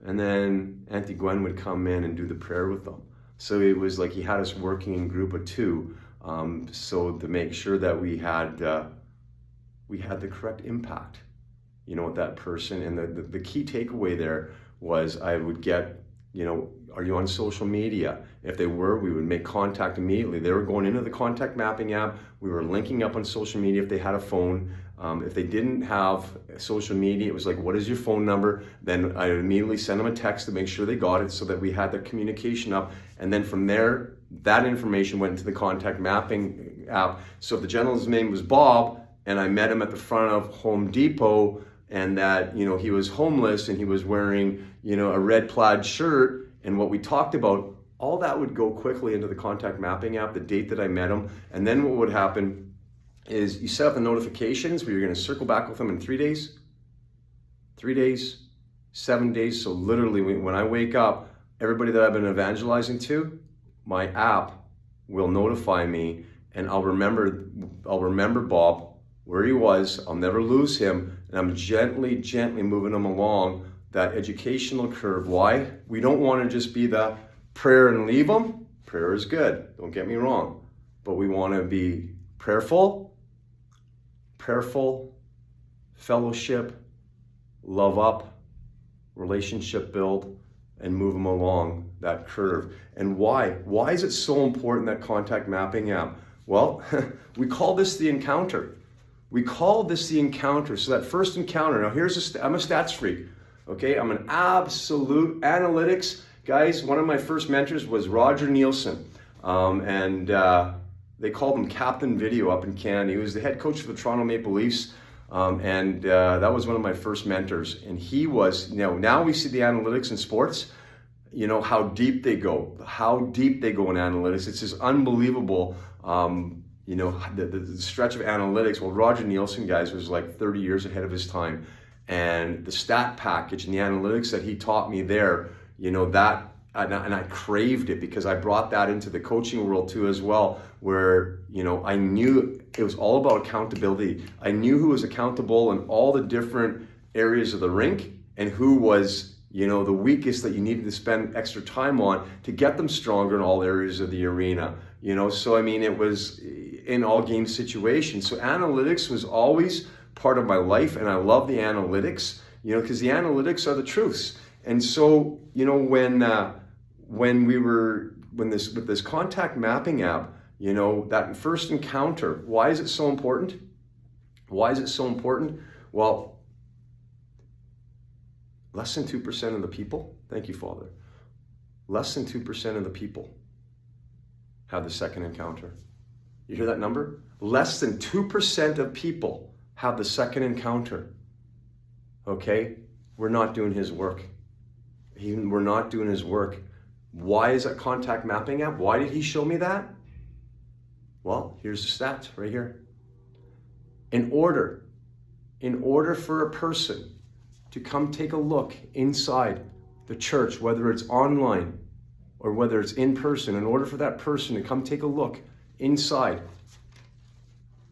and then Auntie Gwen would come in and do the prayer with them. So it was like he had us working in group of two, so to make sure that we had the correct impact, with that person. And the key takeaway there was I would get, are you on social media? If they were, we would make contact immediately. They were going into the contact mapping app. We were linking up on social media if they had a phone. If they didn't have social media, it was like, what is your phone number? Then I would immediately send them a text to make sure they got it so that we had the communication up. And then from there, that information went into the contact mapping app. So if the gentleman's name was Bob and I met him at the front of Home Depot and that, he was homeless and he was wearing, a red plaid shirt, and what we talked about, all that would go quickly into the contact mapping app, the date that I met him. And then what would happen is you set up the notifications where you're going to circle back with them in 3 days, 7 days. So literally when I wake up, everybody that I've been evangelizing to, my app will notify me, and I'll remember Bob, where he was. I'll never lose him, and I'm gently moving him along that educational curve. Why? We don't want to just be the prayer and leave them. Prayer is good, don't get me wrong, but we want to be prayerful, fellowship, love up, relationship build, and move them along that curve. And why? Why is it so important, that contact mapping app? Well, we call this the encounter. So that first encounter, now I'm a stats freak, okay? I'm an absolute analytics. Guys, one of my first mentors was Roger Nielsen, and they called him Captain Video up in Canada. He was the head coach of the Toronto Maple Leafs, and that was one of my first mentors. And he was, now we see the analytics in sports, how deep they go in analytics. It's just unbelievable. The stretch of analytics. Well, Roger Nielsen, guys, was like 30 years ahead of his time. And the stat package and the analytics that he taught me there, and I craved it because I brought that into the coaching world too as well, where, I knew it was all about accountability. I knew who was accountable in all the different areas of the rink and who was, the weakest that you needed to spend extra time on to get them stronger in all areas of the arena. So it was in all game situations. So analytics was always part of my life, and I love the analytics, because the analytics are the truths. And so, with this contact mapping app, that first encounter, why is it so important? Well, less than 2% of the people, thank you, Father, less than 2% of the people have the second encounter. You hear that number? Less than 2% of people have the second encounter. Okay? We're not doing his work. We're not doing his work. Why is that contact mapping app? Why did he show me that? Well, here's the stats right here. In order for a person to come take a look inside the church, whether it's online or whether it's in person, in order for that person to come take a look inside,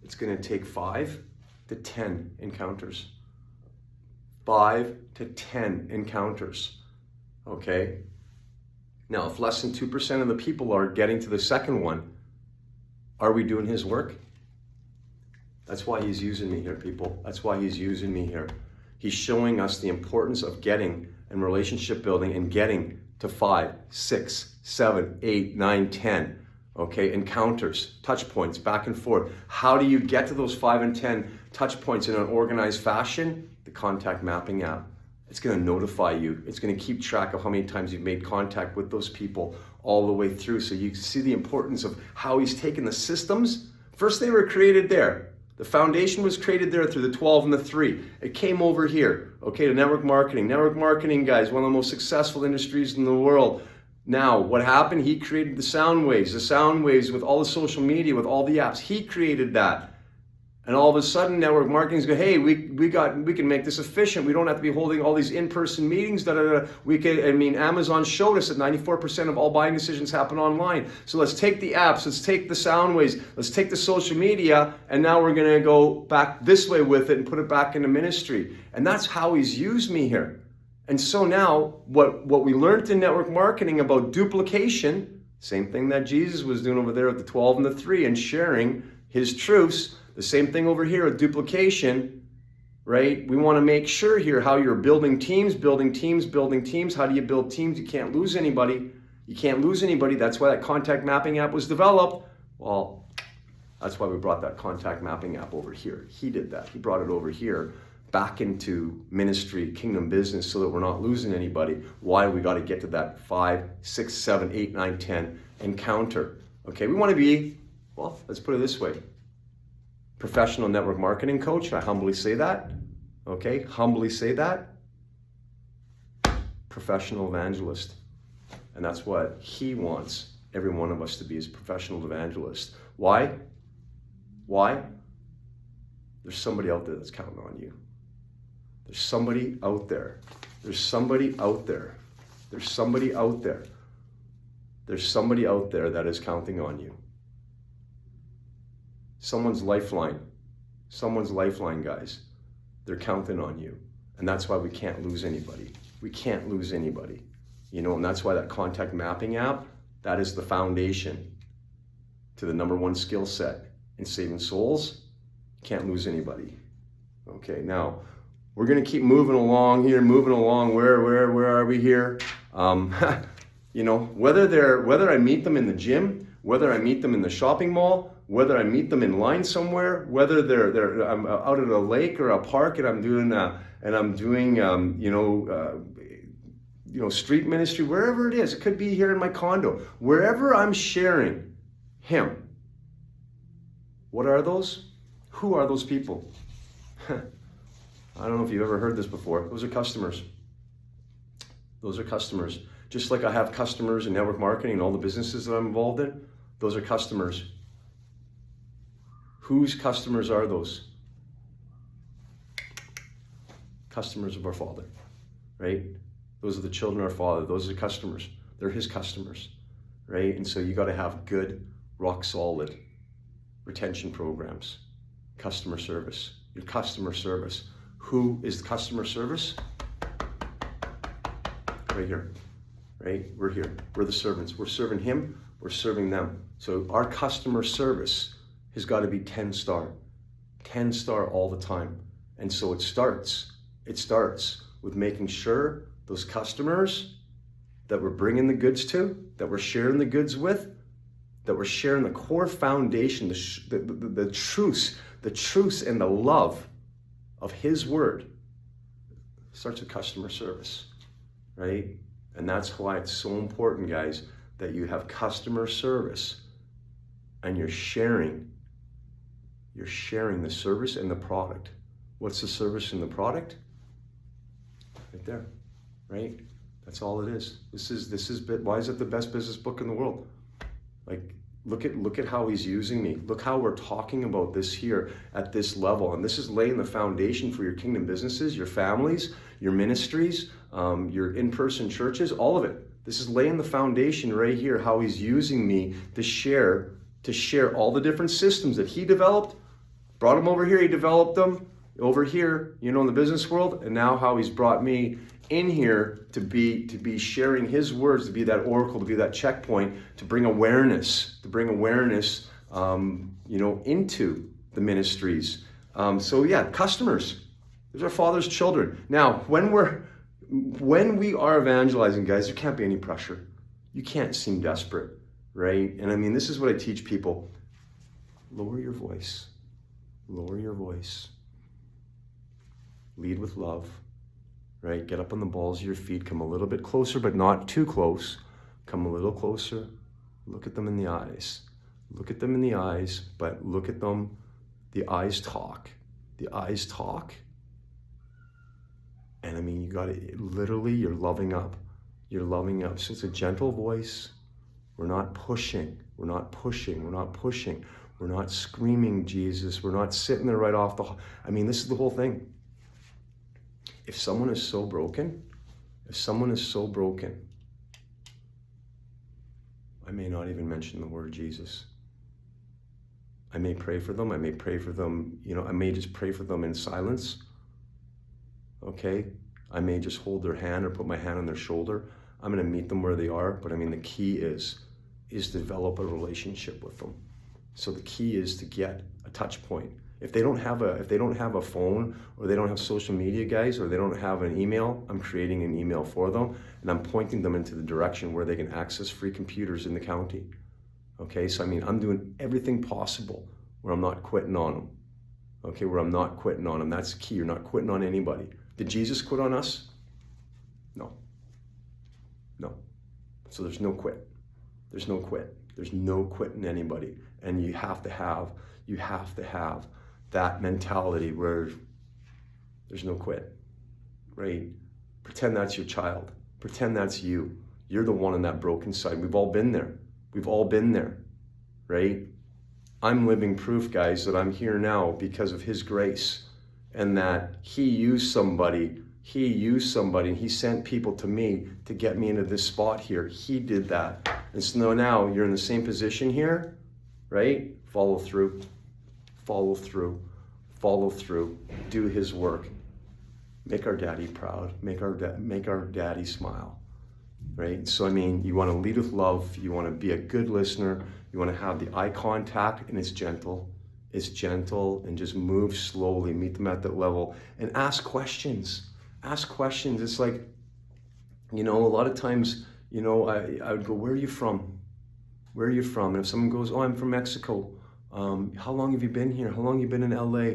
it's going to take 5 to 10 encounters. 5 to 10 encounters. Okay? Now, if less than 2% of the people are getting to the second one, are we doing his work? That's why he's using me here, people. That's why he's using me here. He's showing us the importance of getting and relationship building and getting to 5, 6, 7, 8, 9, 10. Okay, encounters, touch points, back and forth. How do you get to those 5 and 10 touch points in an organized fashion? The contact mapping app. It's going to notify you. It's going to keep track of how many times you've made contact with those people all the way through. So you see the importance of how he's taken the systems. First, they were created there. The foundation was created there through the 12 and the 3. It came over here, okay, to network marketing. Network marketing, guys, one of the most successful industries in the world. Now, what happened? He created the sound waves with all the social media, with all the apps. He created that. And all of a sudden, network marketing's go, hey, we can make this efficient. We don't have to be holding all these in-person meetings. Amazon showed us that 94% of all buying decisions happen online. So let's take the apps, let's take the sound waves, let's take the social media, and now we're going to go back this way with it and put it back into ministry. And that's how he's used me here. And so now, what we learned in network marketing about duplication, same thing that Jesus was doing over there at the 12 and the 3 and sharing his truths, the same thing over here with duplication, right? We want to make sure here how you're building teams, building teams, building teams. How do you build teams? You can't lose anybody. You can't lose anybody. That's why that contact mapping app was developed. Well, that's why we brought that contact mapping app over here. He did that. He brought it over here back into ministry, kingdom business, so that we're not losing anybody. Why? We got to get to that 5, 6, 7, 8, 9, 10 encounter. Okay, we want to be, well, let's put it this way. Professional network marketing coach. I humbly say that. Okay, humbly say that. Professional evangelist. And that's what he wants every one of us to be, as professional evangelists. Why? Why? There's somebody out there that's counting on you. There's somebody out there. There's somebody out there. There's somebody out there. There's somebody out there that is counting on you. Someone's lifeline. Someone's lifeline, guys. They're counting on you. And that's why we can't lose anybody. We can't lose anybody. You know, and that's why that contact mapping app, that is the foundation to the #1 skill set in saving souls. Can't lose anybody. Okay, now we're going to keep moving along here, moving along. Where are we here? You know, whether I meet them in the gym, whether I meet them in the shopping mall, whether I meet them in line somewhere, whether I'm out at a lake or a park and I'm doing street ministry, wherever it is. It could be here in my condo. Wherever I'm sharing him. What are those? Who are those people? I don't know if you've ever heard this before. Those are customers. Those are customers. Just like I have customers in network marketing and all the businesses that I'm involved in, those are customers. Whose customers are those? Customers of our Father, right? Those are the children of our Father. Those are customers. They're his customers, right? And so you got to have good, rock solid retention programs, customer service, your customer service. Who is the customer service? Right here, right? We're here. We're the servants. We're serving him. We're serving them. So our customer service has got to be 10-star. 10-star all the time. And so it starts with making sure those customers that we're bringing the goods to, that we're sharing the goods with, that we're sharing the core foundation, the truths and the love of his word, starts with customer service, right? And that's why it's so important, guys, that you have customer service and you're sharing the service and the product. What's the service and the product? Right there, right? That's all it is. Why is it the best business book in the world? Like, look at how he's using me. Look how we're talking about this here at this level. And this is laying the foundation for your kingdom businesses, your families, your ministries, your in-person churches, all of it. This is laying the foundation right here, how he's using me to share all the different systems that he developed, brought them over here, he developed them over here, in the business world, and now how he's brought me in here to be sharing his words, to be that oracle, to be that checkpoint, to bring awareness, into the ministries. Customers. Those are Father's children. Now, when we are evangelizing, guys, there can't be any pressure. You can't seem desperate, right? And I mean, this is what I teach people. Lower your voice. Lower your voice. Lead with love. Right? Get up on the balls of your feet. Come a little bit closer, but not too close. Come a little closer. Look at them in the eyes. Look at them in the eyes, but look at them. The eyes talk. The eyes talk. And I mean, you're loving up. You're loving up. So it's a gentle voice. We're not pushing. We're not pushing. We're not pushing. We're not screaming Jesus. We're not sitting there right off this is the whole thing. If someone is so broken, I may not even mention the word Jesus. I may pray for them. I may just pray for them in silence. Okay? I may just hold their hand or put my hand on their shoulder. I'm going to meet them where they are. But the key is to develop a relationship with them. So the key is to get a touch point. If they don't have a phone, or they don't have social media, guys, or they don't have an email, I'm creating an email for them, and I'm pointing them into the direction where they can access free computers in the county. Okay, so I mean, I'm doing everything possible where I'm not quitting on them. Okay, where I'm not quitting on them. That's the key. You're not quitting on anybody. Did Jesus quit on us? No. No. So there's no quit. There's no quit. There's no quitting anybody. And you have to have that mentality where there's no quit, right? Pretend that's your child. Pretend that's you. You're the one on that broken side. We've all been there. We've all been there, right? I'm living proof, guys, that I'm here now because of his grace, and that he used somebody, and he sent people to me to get me into this spot here. He did that. And so now you're in the same position here, right? Follow through, follow through, follow through, do his work. Make our daddy proud, make our daddy smile, right? So, I mean, you want to lead with love, you want to be a good listener, you want to have the eye contact, and it's gentle, and just move slowly, meet them at that level, and ask questions. Ask questions. It's like, you know, a lot of times, you know, I would go, where are you from? Where are you from? And if someone goes, oh, I'm from Mexico. How long have you been here? How long have you been in LA?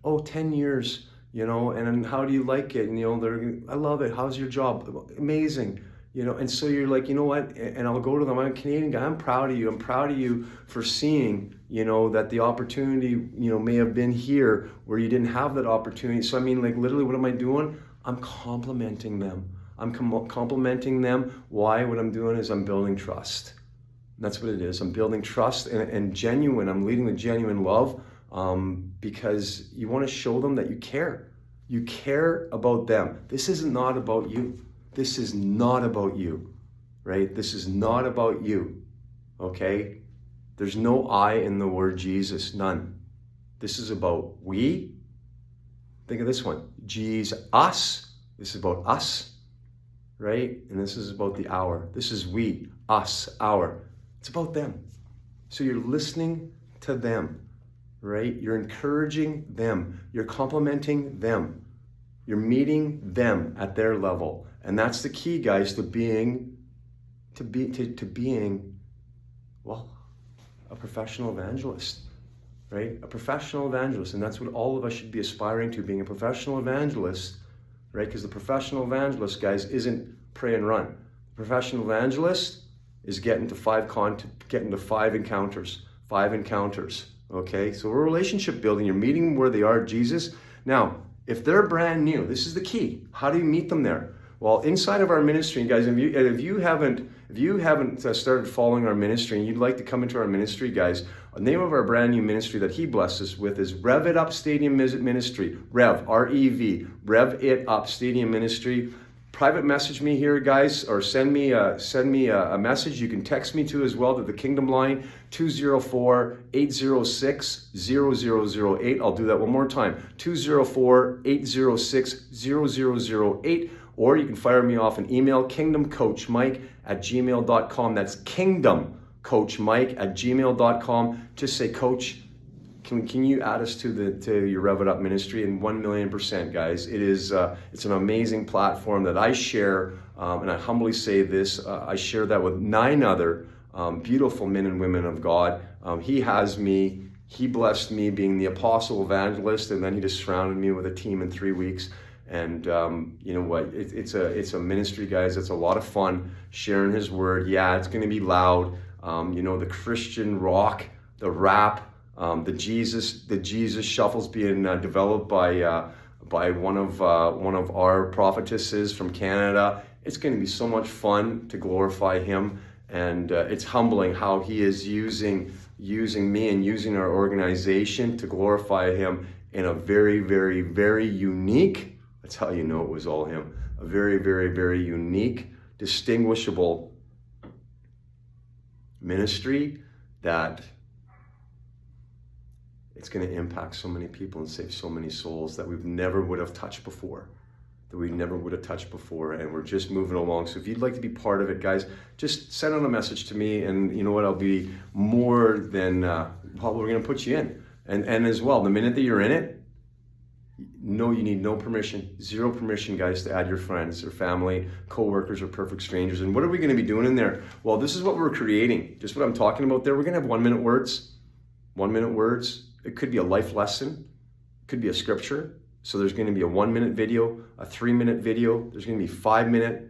Oh, 10 years, you know, and how do you like it? And, you know, I love it. How's your job? Amazing. You know, and so you're like, you know what? And I'll go to them. I'm a Canadian guy. I'm proud of you. I'm proud of you for seeing, you know, that the opportunity, you know, may have been here where you didn't have that opportunity. So, I mean, like, literally, what am I doing? I'm complimenting them. I'm complimenting them. Why? What I'm doing is I'm building trust. That's what it is. I'm building trust and genuine. I'm leading with genuine love, because you want to show them that you care. You care about them. This is not about you. This is not about you, right? This is not about you, okay? There's no I in the word Jesus, none. This is about we. Think of this one, Jesus, us. This is about us, right? And this is about the our. This is we, us, our. It's about them. So you're listening to them, right? You're encouraging them. You're complimenting them. You're meeting them at their level. And that's the key, guys, to being, well, a professional evangelist, right? A professional evangelist. And that's what all of us should be aspiring to, being a professional evangelist, right? Because the professional evangelist, guys, isn't pray and run. The professional evangelist is getting to five encounters, okay? So we're relationship building. You're meeting them where they are, Jesus. Now, if they're brand new, this is the key. How do you meet them there? Well, inside of our ministry, guys, if you haven't started following our ministry and you'd like to come into our ministry, guys, the name of our brand new ministry that he blessed us with is Rev It Up Stadium Ministry. Rev, R-E-V, Rev It Up Stadium Ministry. Private message me here, guys, or send me a message. You can text me too as well to the Kingdom line, 204-806-0008. I'll do that one more time, 204-806-0008. Or you can fire me off an email, kingdomcoachmike@gmail.com. That's kingdomcoachmike@gmail.com. Just say, Coach, can you add us to your Rev It Up ministry? And 1,000,000%, guys. It's an amazing platform that I share, and I humbly say this, I share that with 9 other beautiful men and women of God. He blessed me being the apostle evangelist, and then he just surrounded me with a team in 3 weeks. And you know what? It's a ministry, guys. It's a lot of fun sharing his word. Yeah, it's going to be loud. You know, the Christian rock, the rap, the Jesus shuffle's being developed by one of our prophetesses from Canada. It's going to be so much fun to glorify him, and it's humbling how he is using me and using our organization to glorify him in a very, very, very unique. That's how you know it was all him. A very, very, very unique, distinguishable ministry that it's going to impact so many people and save so many souls that we've never would have touched before. And we're just moving along. So if you'd like to be part of it, guys, just send out a message to me, and you know what? I'll be more than, we're going to put you in. And as well, the minute that you're in it, no, you need no permission, zero permission, guys, to add your friends or family, co-workers, or perfect strangers. And what are we going to be doing in there? Well, this is what we're creating. Just what I'm talking about there. We're going to have 1 minute words. 1 minute words. It could be a life lesson. It could be a scripture. So there's going to be a 1 minute video, a 3 minute video. There's going to be 5 minute,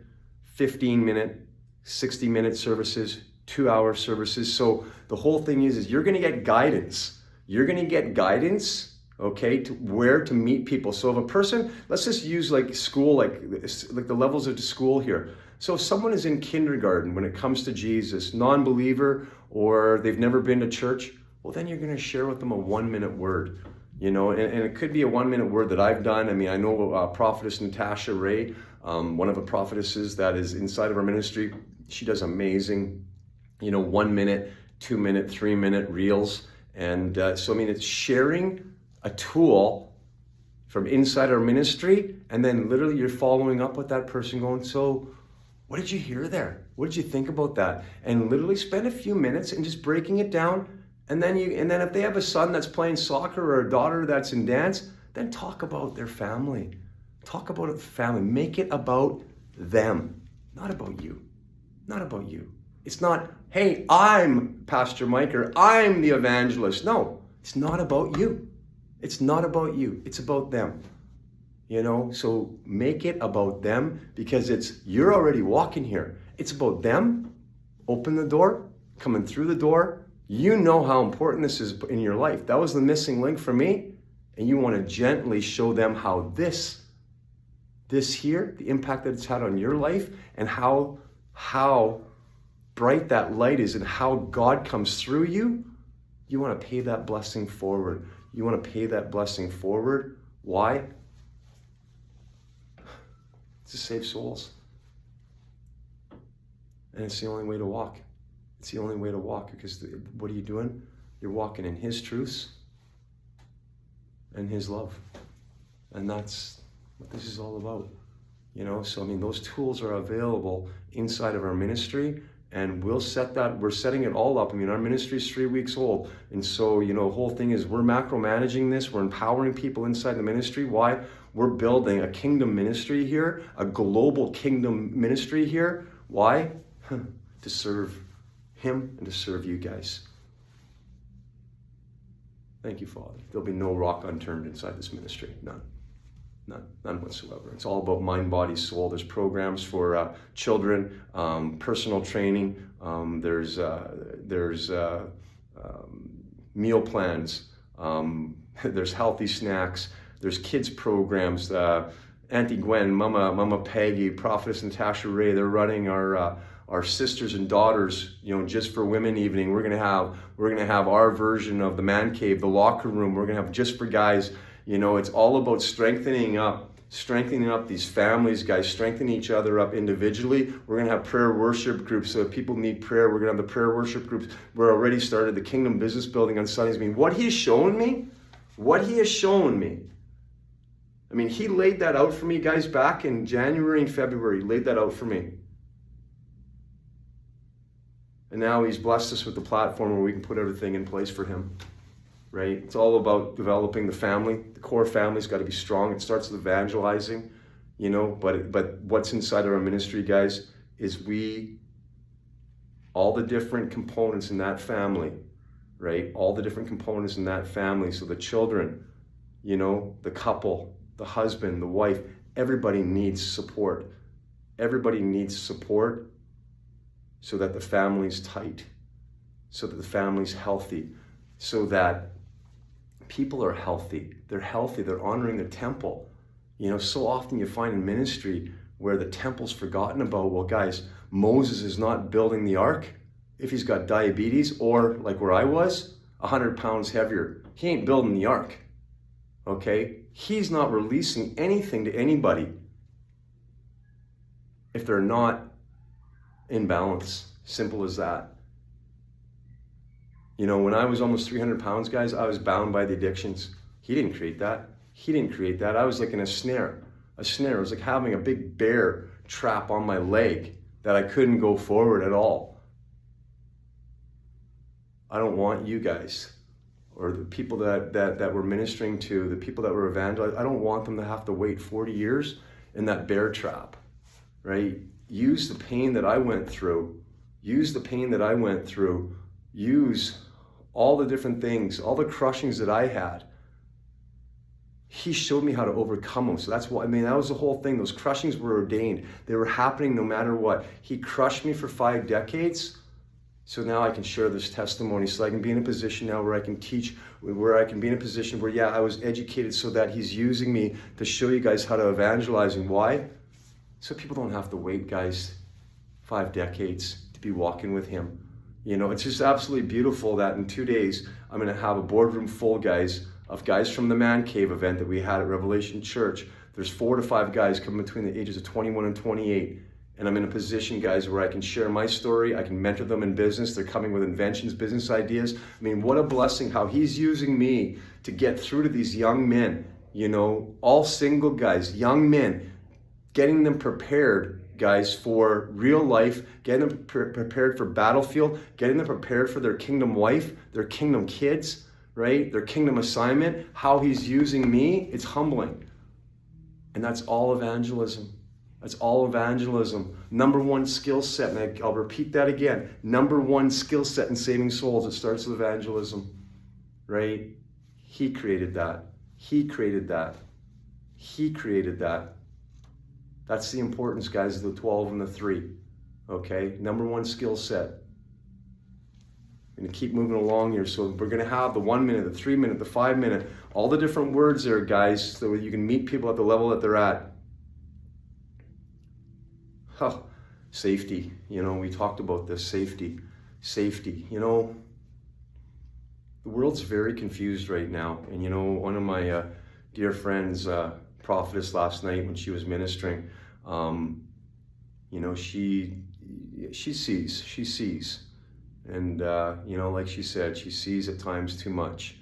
15 minute, 60 minute services, 2 hour services. So the whole thing is you're going to get guidance. You're going to get guidance, okay, to where to meet people. So if a person, let's just use like school, like the levels of school here. So if someone is in kindergarten when it comes to Jesus, non-believer, or they've never been to church, well, then you're going to share with them a 1 minute word. You know, and it could be a 1 minute word that I've done. I mean, I know prophetess Natasha Ray, one of the prophetesses that is inside of our ministry. She does amazing, 1 minute, 2 minute, 3 minute reels. And so, I mean, it's sharing a tool from inside our ministry, and then literally you're following up with that person going, so what did you hear there? What did you think about that? And literally spend a few minutes and just breaking it down. And then if they have a son that's playing soccer or a daughter that's in dance, then talk about their family. Talk about the family. Make it about them, not about you. Not about you. It's not, hey, I'm Pastor Mike or I'm the evangelist. No, it's not about you. It's not about you. It's about them. So make it about them because you're already walking here. It's about them. Open the door, coming through the door. You know how important this is in your life. That was the missing link for me. And you want to gently show them how this here, the impact that it's had on your life, and how bright that light is and how God comes through you. You want to pay that blessing forward. You want to pay that blessing forward. Why? It's to save souls. And it's the only way to walk. It's the only way to walk, because what are you doing? You're walking in His truths and His love. And that's what this is all about. So I mean, those tools are available inside of our ministry, and we're setting it all up. I mean, our ministry is 3 weeks old. And so, the whole thing is we're macro-managing this. We're empowering people inside the ministry. Why? We're building a kingdom ministry here, a global kingdom ministry here. Why? To serve Him and to serve you guys. Thank you, Father. There'll be no rock unturned inside this ministry. None whatsoever. It's all about mind, body, soul. There's programs for children, personal training. There's meal plans. There's healthy snacks. There's kids programs. Auntie Gwen, Mama Peggy, Prophetess Natasha Ray. They're running our sisters and daughters, just for women evening. We're gonna have our version of the man cave, the locker room. We're gonna have just for guys. It's all about strengthening up these families, guys, strengthening each other up individually. We're gonna have prayer worship groups. So if people need prayer, we're gonna have the prayer worship groups. We're already started the Kingdom Business Building on Sundays. I mean, what He has shown me, I mean, He laid that out for me, guys, back in January and February. He laid that out for me. And now He's blessed us with the platform where we can put everything in place for Him, right? It's all about developing the family. The core family's got to be strong. It starts with evangelizing, but what's inside of our ministry, guys, is all the different components in that family, right? All the different components in that family. So the children, the couple, the husband, the wife, everybody needs support. Everybody needs support so that the family's tight, so that the family's healthy, so that people are healthy. They're healthy. They're honoring the temple. So often you find in ministry where the temple's forgotten about. Well, guys, Moses is not building the ark if he's got diabetes, or like where I was, 100 pounds heavier. He ain't building the ark, okay? He's not releasing anything to anybody if they're not in balance. Simple as that. When I was almost 300 pounds, guys, I was bound by the addictions. He didn't create that. I was like in a snare. It was like having a big bear trap on my leg that I couldn't go forward at all. I don't want you guys or the people that we're ministering to, the people that we're evangelizing, I don't want them to have to wait 40 years in that bear trap, right? Use the pain that I went through. Use the pain that I went through. Use all the different things, all the crushings that I had. He showed me how to overcome them. So that's what, that was the whole thing. Those crushings were ordained. They were happening no matter what. He crushed me for 5 decades. So now I can share this testimony, so I can be in a position now where I can teach, where I can be in a position where, I was educated so that he's using me to show you guys how to evangelize. And why? So people don't have to wait, guys, 5 decades to be walking with him. It's just absolutely beautiful that in 2 days, I'm going to have a boardroom full, guys, of guys from the Man Cave event that we had at Revelation Church. There's 4 to 5 guys coming between the ages of 21 and 28. And I'm in a position, guys, where I can share my story. I can mentor them in business. They're coming with inventions, business ideas. What a blessing how he's using me to get through to these young men, all single guys, young men, getting them prepared, guys, for real life, getting them prepared for battlefield, getting them prepared for their kingdom wife, their kingdom kids, right? Their kingdom assignment. How he's using me, it's humbling. And that's all evangelism. That's all evangelism. Number 1 skill set, and I'll repeat that again. Number 1 skill set in saving souls, it starts with evangelism, right? He created that. He created that. He created that. That's the importance, guys, of the 12 and the 3, okay? Number 1 skill set. I'm going to keep moving along here. So we're going to have the 1 minute, the 3 minute, the 5 minute, all the different words there, guys, so you can meet people at the level that they're at. Safety, we talked about this, safety. The world's very confused right now. And one of my dear friends, prophetess last night when she was ministering, she sees. And, like she said, she sees at times too much.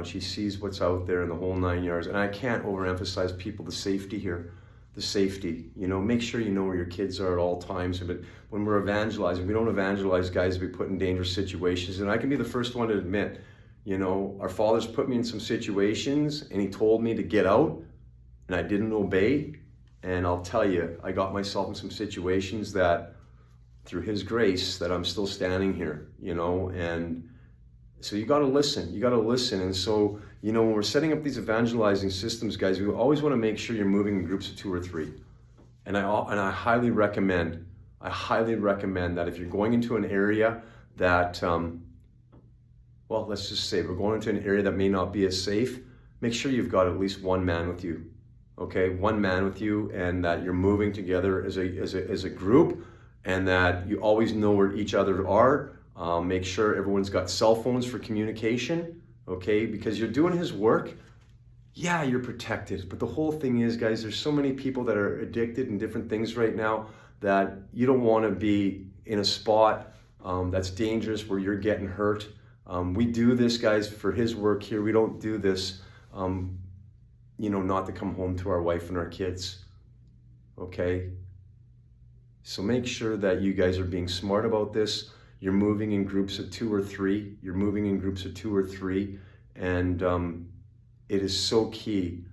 She sees what's out there in the whole 9 yards. And I can't overemphasize people, the safety here. The safety, make sure you know where your kids are at all times. But when we're evangelizing, we don't evangelize guys to be put in dangerous situations. And I can be the first one to admit, our father's put me in some situations and he told me to get out and I didn't obey. And I'll tell you, I got myself in some situations that through his grace that I'm still standing here, and so you got to listen. And so, when we're setting up these evangelizing systems, guys, we always want to make sure you're moving in groups of 2 or 3. And I highly recommend that if you're going into an area that, let's just say we're going into an area that may not be as safe, make sure you've got at least 1 man with you, okay? 1 man with you, and that you're moving together as a group, and that you always know where each other are. Make sure everyone's got cell phones for communication, okay? Because you're doing his work. Yeah, you're protected. But the whole thing is, guys, there's so many people that are addicted in different things right now that you don't want to be in a spot that's dangerous where you're getting hurt. We do this, guys, for his work here. We don't do this, not to come home to our wife and our kids, okay? So make sure that you guys are being smart about this. You're moving in groups of 2 or 3. And it is so key.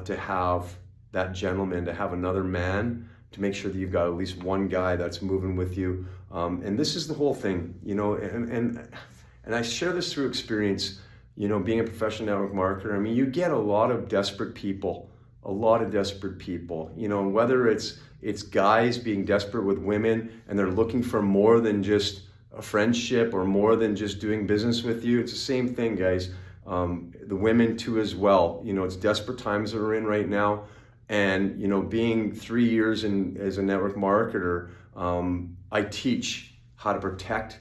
To have that gentleman, to have another man, to make sure that you've got at least 1 guy that's moving with you. And this is the whole thing, and I share this through experience, being a professional network marketer. You get a lot of desperate people, whether it's guys being desperate with women and they're looking for more than just a friendship or more than just doing business with you. It's the same thing, guys. The women too as well. It's desperate times that we're in right now. And, being 3 years as a network marketer, I teach how to protect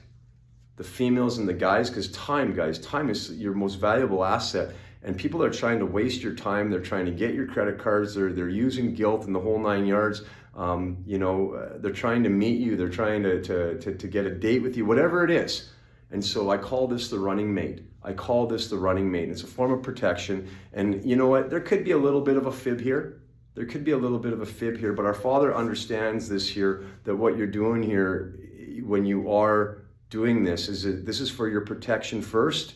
the females and the guys, because time is your most valuable asset. And people are trying to waste your time. They're trying to get your credit cards. They're using guilt in the whole 9 yards. They're trying to meet you. They're trying to get a date with you, whatever it is. And so I call this the running mate. It's a form of protection. And you know what? There could be a little bit of a fib here. But our Father understands this here, that what you're doing here, when you are doing this? This is for your protection first?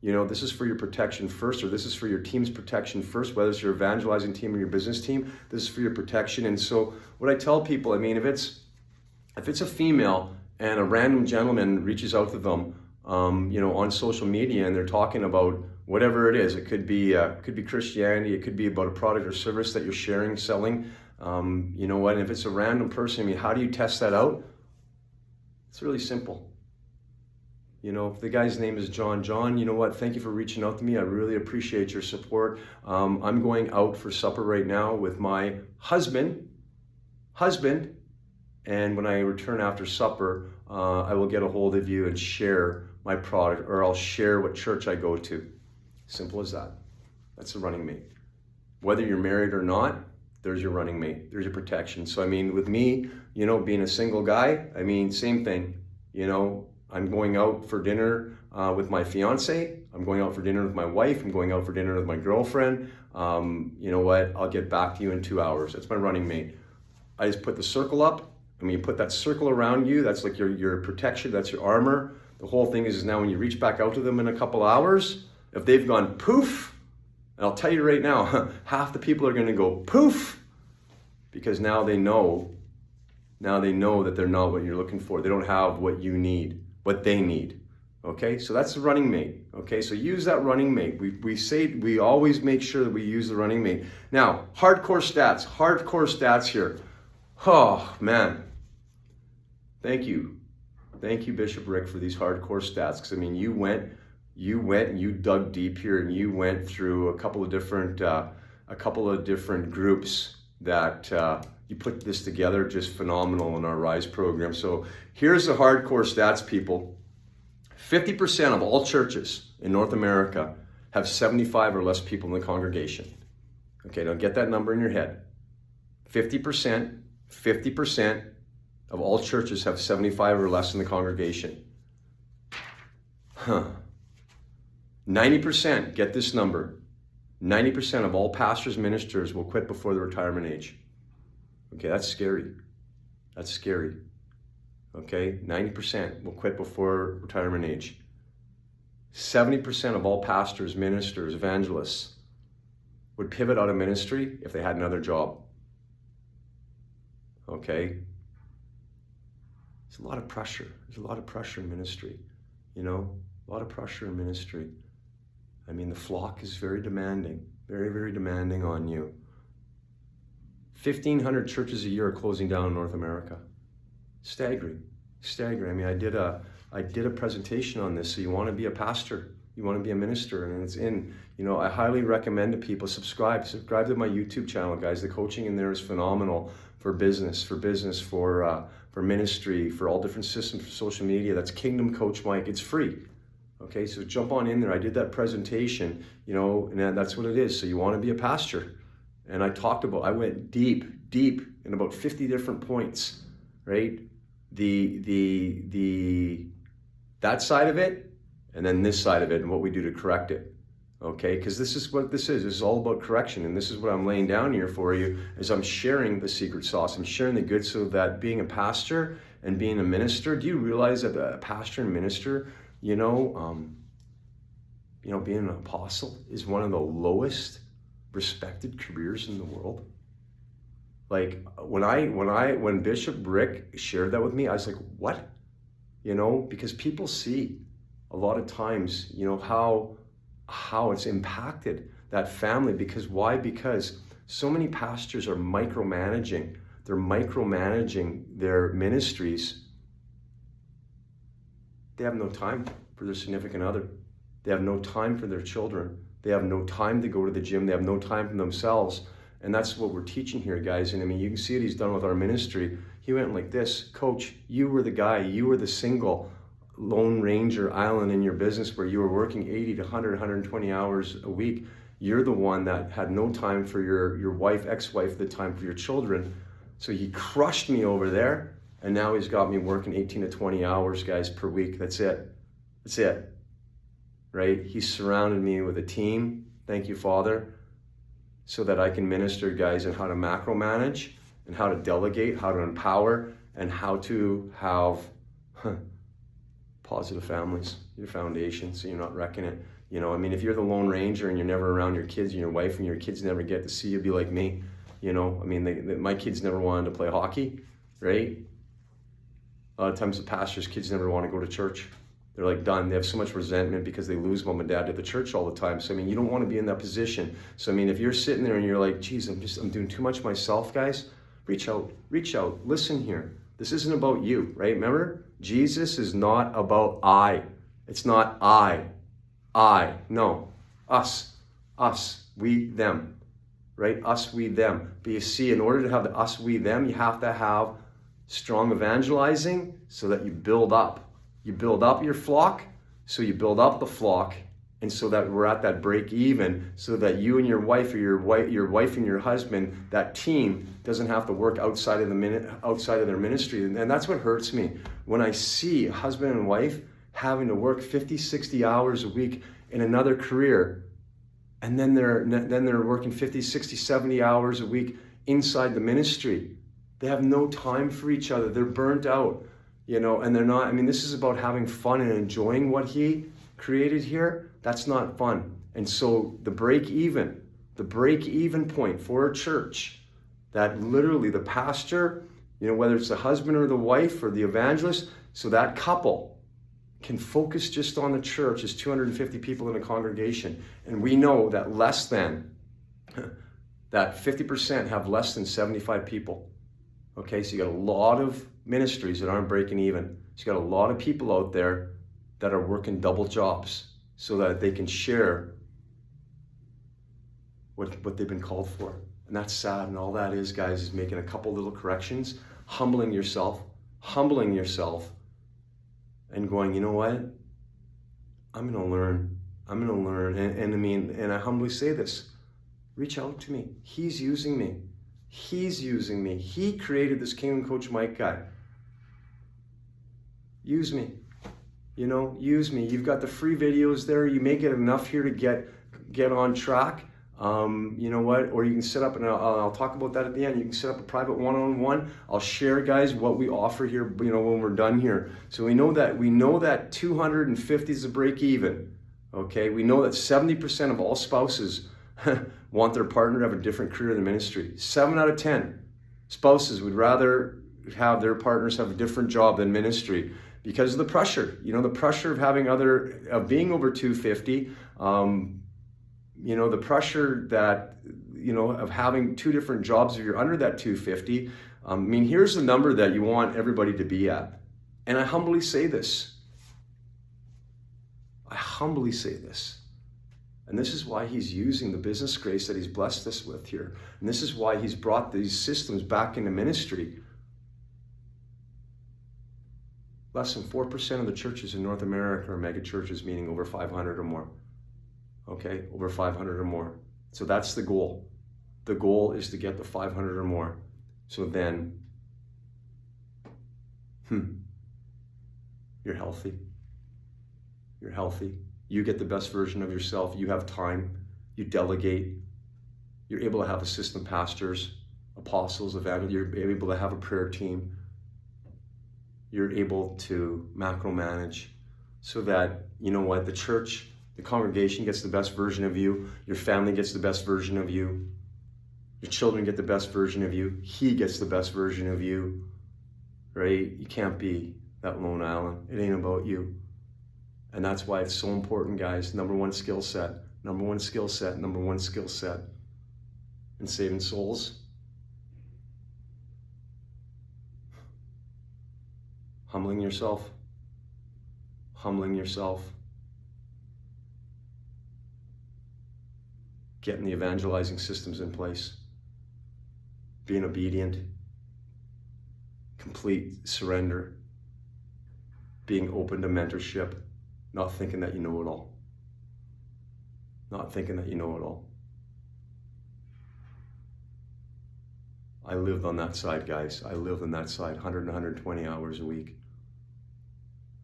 This is for your protection first, or this is for your team's protection first, whether it's your evangelizing team or your business team, this is for your protection. And so what I tell people, if it's a female and a random gentleman reaches out to them, on social media, and they're talking about whatever it is, it could be Christianity, it could be about a product or service that you're sharing, selling, and if it's a random person, how do you test that out? It's really simple. If the guy's name is John, thank you for reaching out to me. I really appreciate your support. I'm going out for supper right now with my husband, and when I return after supper, I will get a hold of you and share my product, or I'll share what church I go to. Simple as that. That's a running mate. Whether you're married or not, there's your running mate. There's your protection. So with me, being a single guy, same thing. I'm going out for dinner with my fiance. I'm going out for dinner with my wife. I'm going out for dinner with my girlfriend. You know what? I'll get back to you in 2 hours. That's my running mate. I just put the circle up. You put that circle around you. That's like your protection. That's your armor. The whole thing is now when you reach back out to them in a couple hours, if they've gone poof, and I'll tell you right now, half the people are going to go poof, because now they know that they're not what you're looking for. They don't have what you need, what they need. Okay, so that's the running mate. Okay, so use that running mate. We always make sure that we use the running mate. Now, hardcore stats here. Oh man, thank you, Bishop Rick, for these hardcore stats. Because you went and you dug deep here, and you went through a couple of different groups that you put this together. Just phenomenal in our Rise program. So here's the hardcore stats, people. 50% of all churches in North America have 75 or less people in the congregation. Okay, now get that number in your head. 50% of all churches have 75 or less in the congregation. 90%, get this number. 90% of all pastors, ministers will quit before the retirement age. Okay, that's scary. Okay, 90% will quit before retirement age. 70% of all pastors, ministers, evangelists would pivot out of ministry if they had another job. Okay? There's a lot of pressure. There's a lot of pressure in ministry. A lot of pressure in ministry. The flock is very demanding, very, very demanding on you. 1,500 churches a year are closing down in North America. Staggering. I did a presentation on this. So you want to be a pastor, you want to be a minister, and it's in. I highly recommend to people subscribe to my YouTube channel, guys. The coaching in there is phenomenal for business, for ministry, for all different systems, for social media. That's Kingdom Coach Mike. It's free. Okay, so jump on in there. I did that presentation, and that's what it is. So you want to be a pastor. And I went deep in about 50 different points, right? That side of it, and then this side of it, and what we do to correct it. Okay, because this is what this is. This is all about correction, and this is what I'm laying down here for you, is I'm sharing the secret sauce. I'm sharing the good, so that being a pastor and being a minister, do you realize that a pastor and minister, being an apostle is one of the lowest respected careers in the world? Like when Bishop Rick shared that with me, I was like, what? Because people see a lot of times, how it's impacted that family. Because why? Because so many pastors are micromanaging. They're micromanaging their ministries. They have no time for their significant other. They have no time for their children. They have no time to go to the gym. They have no time for themselves. And that's what we're teaching here, guys. And you can see what he's done with our ministry. He went like this: Coach, you were the guy. You were the single Lone Ranger island in your business where you were working 80 to 100, 120 hours a week. You're the one that had no time for your wife, ex-wife, the time for your children. So he crushed me over there. And now he's got me working 18 to 20 hours, guys, per week. That's it. Right? He's surrounded me with a team. Thank you, Father. So that I can minister, guys, in how to macro manage, and how to delegate, how to empower, and how to have Positive families, your foundation, so you're not wrecking it. You know, I mean, if you're the Lone Ranger and you're never around your kids and your wife and your kids never get to see you, be like me. You know, I mean, my kids never wanted to play hockey, right? A lot of times the pastor's kids never want to go to church. They're like done. They have so much resentment because they lose mom and dad to the church all the time. So, I mean, you don't want to be in that position. So, I mean, if you're sitting there and you're like, geez, I'm doing too much myself, guys, reach out, listen here. This isn't about you, right? Remember, Jesus is not about I. It's not I. No, us, we, them, right? Us, we, them. But you see, in order to have the us, we, them, you have to have strong evangelizing so that you build up. You build up your flock, so you build up the flock, and so that we're at that break even, so that you and your wife, or your wife and your husband, that team doesn't have to work outside of their ministry. And that's what hurts me when I see a husband and wife having to work 50, 60 hours a week in another career, and then they're working 50, 60, 70 hours a week inside the ministry. They have no time for each other. They're burnt out, you know, and they're not. I mean, this is about having fun and enjoying what he created here. That's not fun. And so the break even point for a church, that literally the pastor, you know, whether it's the husband or the wife or the evangelist, so that couple can focus just on the church is 250 people in a congregation. And we know that that 50% have less than 75 people. Okay, so you got a lot of ministries that aren't breaking even. So you got a lot of people out there that are working double jobs so that they can share what they've been called for. And that's sad. And all that is, guys, is making a couple little corrections, humbling yourself, and going, you know what? I'm going to learn. And I mean, and I humbly say this, reach out to me. He's using me. He created this Kingdom Coach Mike guy. Use me. You know, use me. You've got the free videos there. You may get enough here to get on track. You know what? Or you can set up, and I'll talk about that at the end. You can set up a private one-on-one. I'll share, guys, what we offer here, you know, when we're done here. So we know that 250 is a break even. Okay? We know that 70% of all spouses want their partner to have a different career in the ministry. 7 out of 10 spouses would rather have their partners have a different job than ministry because of the pressure. You know, the pressure of being over 250. You know, the pressure that, you know, of having two different jobs if you're under that 250. I mean, here's the number that you want everybody to be at. And I humbly say this. And this is why he's using the business grace that he's blessed us with here. And this is why he's brought these systems back into ministry. Less than 4% of the churches in North America are mega churches, meaning over 500 or more. Okay, over 500 or more. So that's the goal. The goal is to get to 500 or more. So then, you're healthy. You get the best version of yourself. You have time. You delegate. You're able to have assistant pastors, apostles, evangelists. You're able to have a prayer team. You're able to macromanage so that, you know what, the congregation gets the best version of you. Your family gets the best version of you. Your children get the best version of you. He gets the best version of you, right? You can't be that lone island. It ain't about you. And that's why it's so important, guys. Number one skill set. In saving souls. Humbling yourself. Getting the evangelizing systems in place. Being obedient. Complete surrender. Being open to mentorship. Not thinking that you know it all. I lived on that side, guys. 100 and 120 hours a week.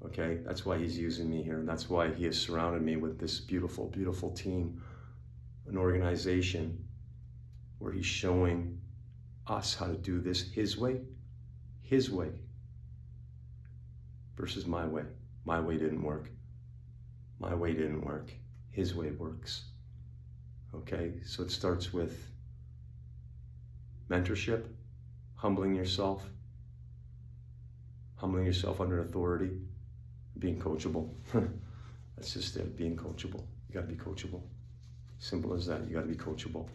Okay, that's why he's using me here. And that's why he has surrounded me with this beautiful, beautiful team, an organization where he's showing us how to do this his way versus my way. My way didn't work. My way didn't work. His way works. Okay, so it starts with mentorship, humbling yourself under authority, being coachable. That's just it, being coachable. You gotta be coachable. Simple as that, you gotta be coachable,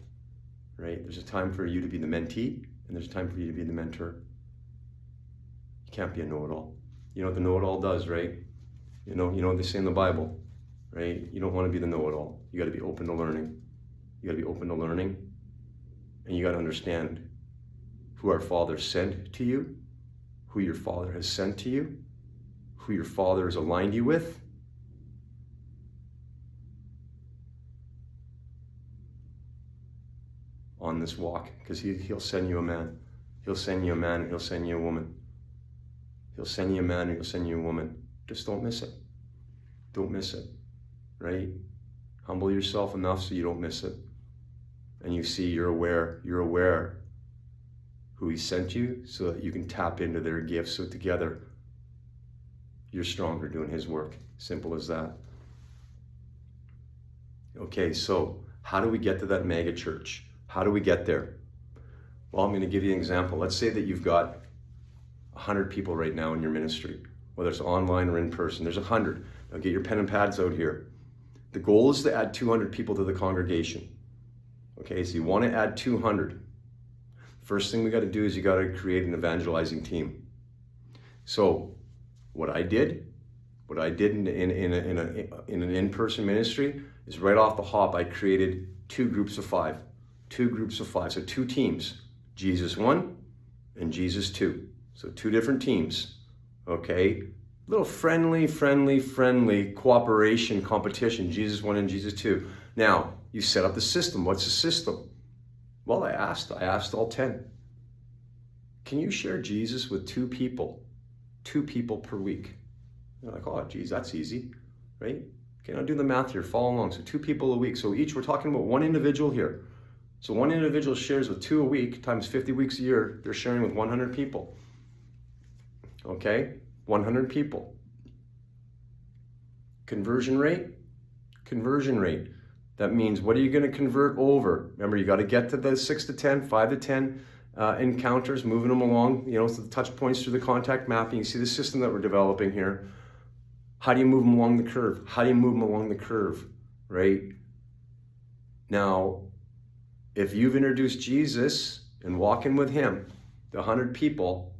right? There's a time for you to be the mentee, and there's a time for you to be the mentor. You can't be a know-it-all. You know what the know-it-all does, right? You know what they say in the Bible, right? You don't want to be the know-it-all. You gotta be open to learning. You gotta be open to learning, and you gotta understand who our Father sent to you, who your Father has sent to you, who your Father has aligned you with. On this walk, because he'll send you a man. He'll send you a man, and he'll send you a woman. He'll send you a man, and he'll send you a woman. Just don't miss it. Don't miss it, right? Humble yourself enough so you don't miss it. And you see, you're aware who he sent you, so that you can tap into their gifts, so together you're stronger doing his work. Simple as that. Okay, so how do we get to that mega church? How do we get there? Well, I'm going to give you an example. Let's say that you've got 100 people right now in your ministry, whether it's online or in person. There's 100. Now get your pen and pads out here. The goal is to add 200 people to the congregation. Okay, so you want to add 200. First thing we got to do is you got to create an evangelizing team. So what I did in an in-person ministry is right off the hop, I created 2 groups of 5. 2 groups of 5, so 2 teams. Jesus 1 and Jesus 2. So 2 different teams, okay? Little friendly cooperation competition, Jesus 1 and Jesus 2. Now, you set up the system. What's the system? Well, I asked all 10. Can you share Jesus with 2 people? 2 people per week. You're like, oh, geez, that's easy, right? Okay, now do the math here, follow along. So 2 people a week. So each, we're talking about 1 individual here. So 1 individual shares with 2 a week, times 50 weeks a year, they're sharing with 100 people. Okay, 100 people. Conversion rate. That means, what are you going to convert over? Remember, you got to get to the 6 to 10, 5 to 10 encounters, moving them along, so the touch points through the contact mapping. You see the system that we're developing here. How do you move them along the curve? Right? Now, if you've introduced Jesus and walking with him, the 100 people,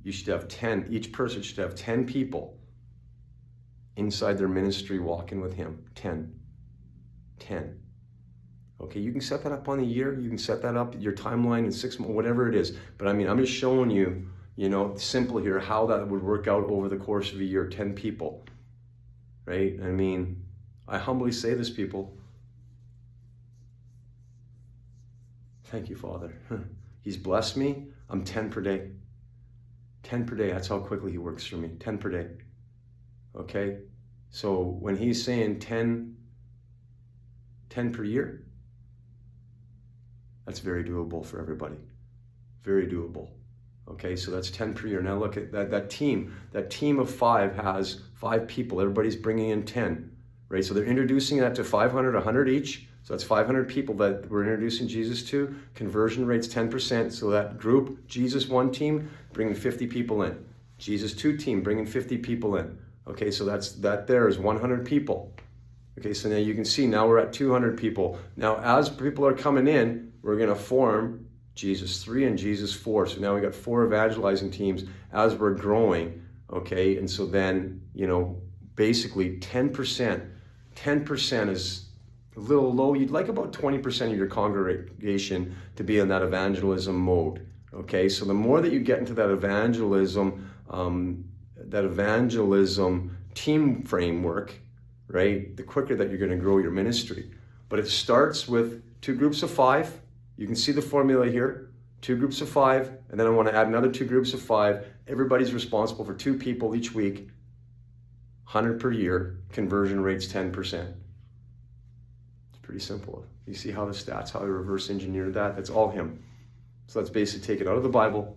you should have 10. Each person should have 10 people inside their ministry walking with him. 10. Okay, you can set that up on a year. You can set that up, your timeline in 6 months, whatever it is. But I mean, I'm just showing you, simple here, how that would work out over the course of a year. 10 people, right? I mean, I humbly say this, people. Thank you, Father. He's blessed me. I'm 10 per day. 10 per day. That's how quickly he works for me. 10 per day. Okay? So when he's saying 10 per year, that's very doable for everybody. Very doable. Okay, so that's 10 per year. Now look at that team. That team of 5 has 5 people. Everybody's bringing in 10, right? So they're introducing that to 500, 100 each. So that's 500 people that we're introducing Jesus to. Conversion rate's 10%. So that group, Jesus 1 team, bringing 50 people in. Jesus 2 team, bringing 50 people in. Okay, so that there is 100 people. Okay, so now you can see, now we're at 200 people. Now, as people are coming in, we're going to form Jesus 3 and Jesus 4. So now we got 4 evangelizing teams as we're growing. Okay, and so then, basically 10%. 10% is a little low. You'd like about 20% of your congregation to be in that evangelism mode. Okay, so the more that you get into that evangelism team framework, right, the quicker that you're going to grow your ministry. But it starts with 2 groups of 5. You can see the formula here. 2 groups of 5, and then I want to add another 2 groups of 5. Everybody's responsible for 2 people each week. 100 per year. Conversion rate's 10%. Pretty simple. You see how the stats, how I reverse engineered that? That's all him. So let's basically take it out of the Bible,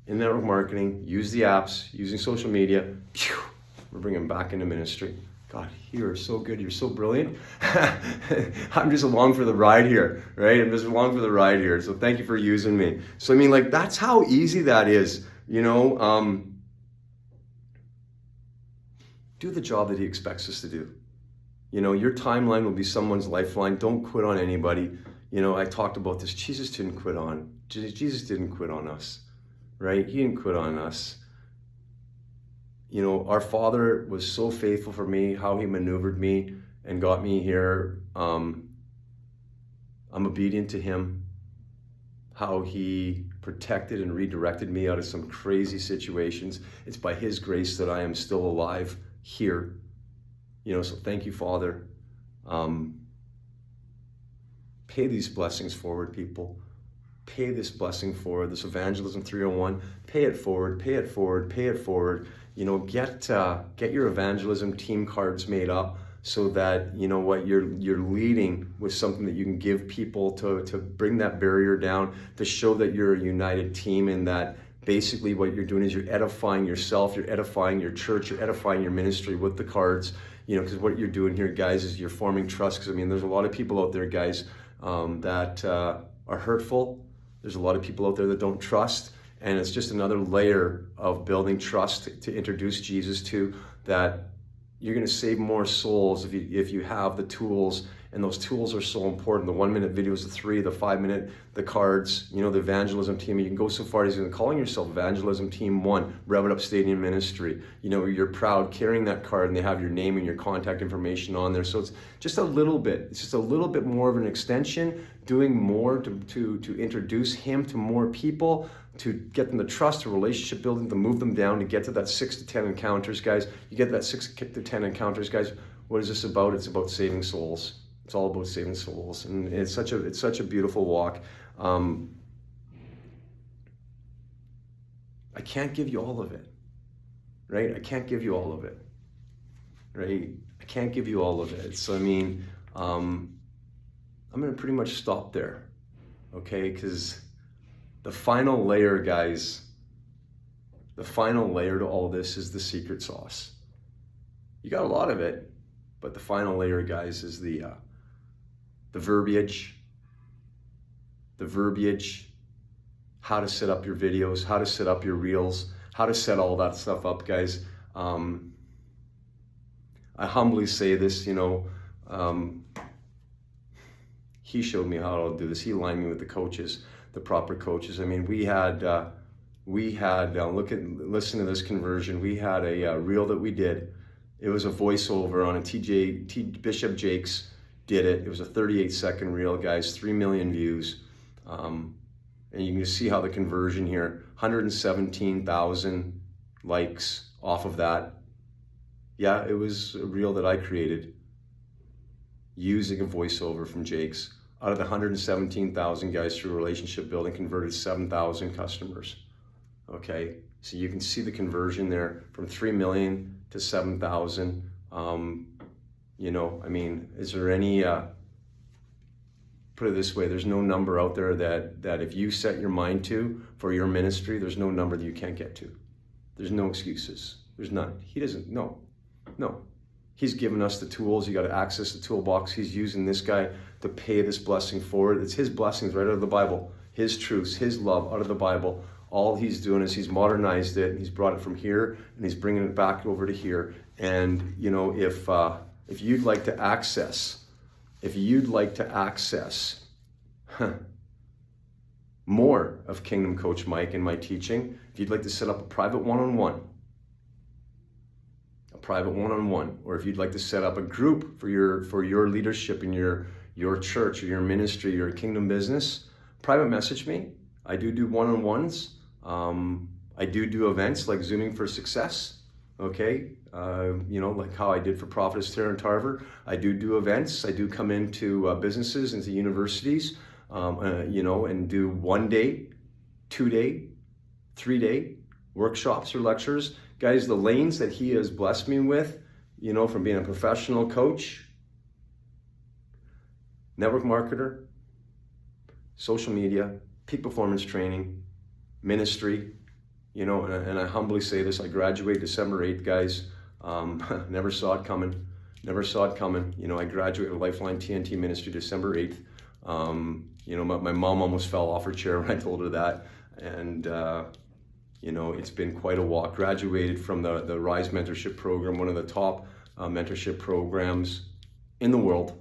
in network marketing, use the apps, using social media. We're bringing him back into ministry. God, you're so good. You're so brilliant. I'm just along for the ride here, right? I'm just along for the ride here. So thank you for using me. So, I mean, like, that's how easy that is, you know. Do the job that he expects us to do. You know, your timeline will be someone's lifeline. Don't quit on anybody. You know, I talked about this. Jesus didn't quit on us, right? He didn't quit on us. You know, our Father was so faithful for me, how he maneuvered me and got me here. I'm obedient to him, how he protected and redirected me out of some crazy situations. It's by his grace that I am still alive here. You know, so thank you, Father. Pay these blessings forward, people. Pay this blessing forward, this Evangelism 301. Pay it forward, pay it forward, pay it forward. You know, get your evangelism team cards made up so that, you know what, you're leading with something that you can give people to bring that barrier down, to show that you're a united team, and that basically what you're doing is you're edifying yourself, you're edifying your church, you're edifying your ministry with the cards. You know, because what you're doing here, guys, is you're forming trust. Because, I mean, there's a lot of people out there, guys, that are hurtful. There's a lot of people out there that don't trust. And it's just another layer of building trust to introduce Jesus to, that you're going to save more souls if you have the tools. And those tools are so important. The 1-minute videos, the 3, the 5-minute, the cards, you know, the evangelism team. You can go so far as even calling yourself Evangelism Team 1, Rev It Up Stadium Ministry. You know, you're proud carrying that card, and they have your name and your contact information on there. So it's just a little bit. It's just a little bit more of an extension, doing more to introduce him to more people, to get them to trust, to relationship building, to move them down, to get to that 6 to 10 encounters, guys. You get that 6 to 10 encounters, guys. What is this about? It's about saving souls. It's all about saving souls, and it's such a beautiful walk. I can't give you all of it, right? I can't give you all of it, right? I can't give you all of it. So I mean, I'm gonna pretty much stop there, okay? Because the final layer, guys, the final layer to all this is the secret sauce. You got a lot of it, but the final layer, guys, is the verbiage, how to set up your videos, how to set up your reels, how to set all that stuff up, guys. I humbly say this, you know, he showed me how to do this. He aligned me with the coaches, the proper coaches. I mean, listen to this conversion. We had a reel that we did. It was a voiceover on a Bishop Jakes did it. It was a 38-second reel, guys, 3 million views. And you can see how the conversion here, 117,000 likes off of that. Yeah, it was a reel that I created using a voiceover from Jakes. Out of the 117,000 guys through relationship building, converted 7,000 customers. Okay, so you can see the conversion there from 3 million to 7,000. You know, I mean, is there any, put it this way, there's no number out there that if you set your mind to for your ministry, there's no number that you can't get to. There's no excuses. There's none. He doesn't, no. He's given us the tools. You got to access the toolbox. He's using this guy to pay this blessing forward. It's his blessings right out of the Bible, his truths, his love out of the Bible. All he's doing is he's modernized it, and he's brought it from here, and he's bringing it back over to here. And, you know, if you'd like to access more of Kingdom Coach Mike and my teaching, if you'd like to set up a private one-on-one, or if you'd like to set up a group for your leadership in your church or your ministry, your kingdom business, private message me. I do one-on-ones. I do events like Zooming for Success. Okay, you know, like how I did for Prophetess Tara and Tarver. I do events. I do come into businesses, into universities, you know, and do 1-day, 2-day, 3-day workshops or lectures. Guys, the lanes that he has blessed me with, you know, from being a professional coach, network marketer, social media, peak performance training, ministry, you know, and I humbly say this, I graduate December 8th, guys. Never saw it coming. Never saw it coming. You know, I graduated Lifeline TNT Ministry December 8th. You know, my mom almost fell off her chair when I told her that. And, you know, it's been quite a walk. Graduated from the Rise Mentorship Program, one of the top mentorship programs in the world.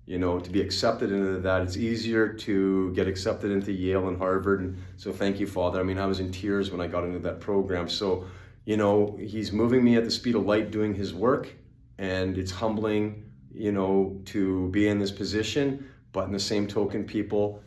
You know, to be accepted into that, it's easier to get accepted into Yale and Harvard. And so thank you, Father. I mean, I was in tears when I got into that program. So, you know, he's moving me at the speed of light doing his work. And it's humbling, you know, to be in this position. But in the same token, people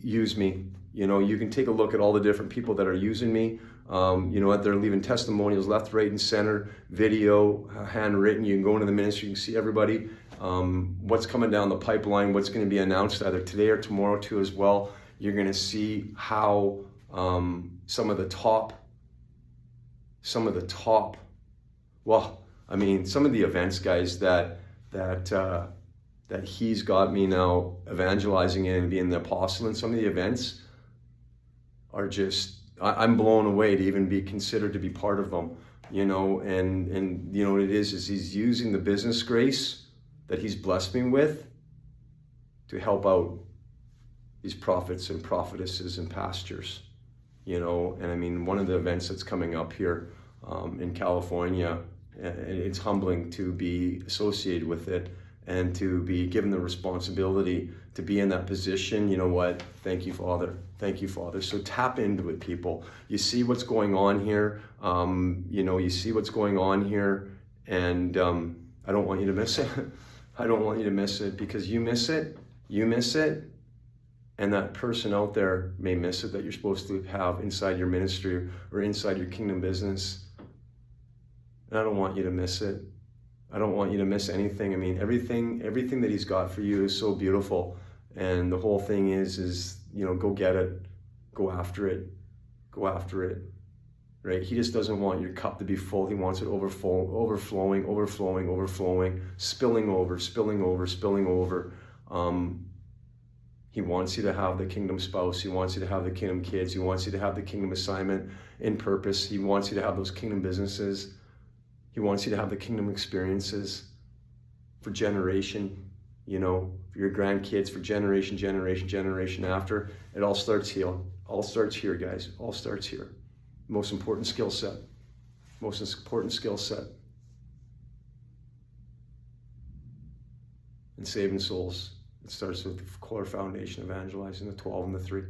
use me. You know, you can take a look at all the different people that are using me. You know, they're leaving testimonials left, right, and center, video, handwritten. You can go into the ministry, you can see everybody. What's coming down the pipeline, what's going to be announced either today or tomorrow too as well. You're going to see how some of the top, well, I mean, some of the events, guys, that he's got me now evangelizing in and being the apostle in, some of the events are just, I'm blown away to even be considered to be part of them, you know, and you know what it is he's using the business grace that he's blessed me with to help out these prophets and prophetesses and pastors, you know. And I mean, one of the events that's coming up here in California, it's humbling to be associated with it and to be given the responsibility to be in that position. You know what? Thank you, Father. Thank you, Father. So tap into it, people. You see what's going on here. You know, you see what's going on here, and I don't want you to miss it. I don't want you to miss it, because you miss it, and that person out there may miss it that you're supposed to have inside your ministry or inside your kingdom business. And I don't want you to miss it. I don't want you to miss anything. I mean, everything that he's got for you is so beautiful. And the whole thing is, you know, go get it, go after it, right? He just doesn't want your cup to be full. He wants it overflowing, spilling over. He wants you to have the kingdom spouse. He wants you to have the kingdom kids. He wants you to have the kingdom assignment in purpose. He wants you to have those kingdom businesses. He wants you to have the kingdom experiences for generation, you know, for your grandkids, for generation after. It all starts here. All starts here, guys. All starts here. Most important skill set. And saving souls. It starts with the core foundation, evangelizing, the 12 and the 3.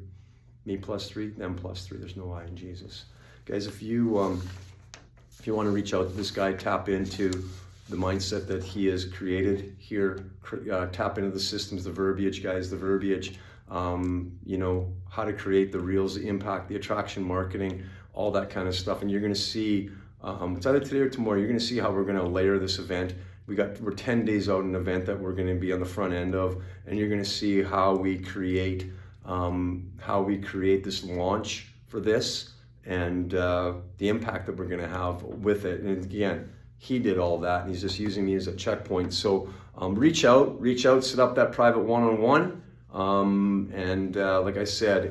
Me plus 3, them plus 3. There's no I in Jesus. Guys, if you want to reach out to this guy, tap into the mindset that he has created here. Tap into the systems, the verbiage, guys, you know, how to create the reels, the impact, the attraction marketing, all that kind of stuff. And you're going to see, it's either today or tomorrow, you're going to see how we're going to layer this event. We're 10 days out an event that we're going to be on the front end of, and you're going to see how we create this launch for this, and the impact that we're going to have with it. And again, he did all that, and he's just using me as a checkpoint. So reach out, set up that private one-on-one. And like I said,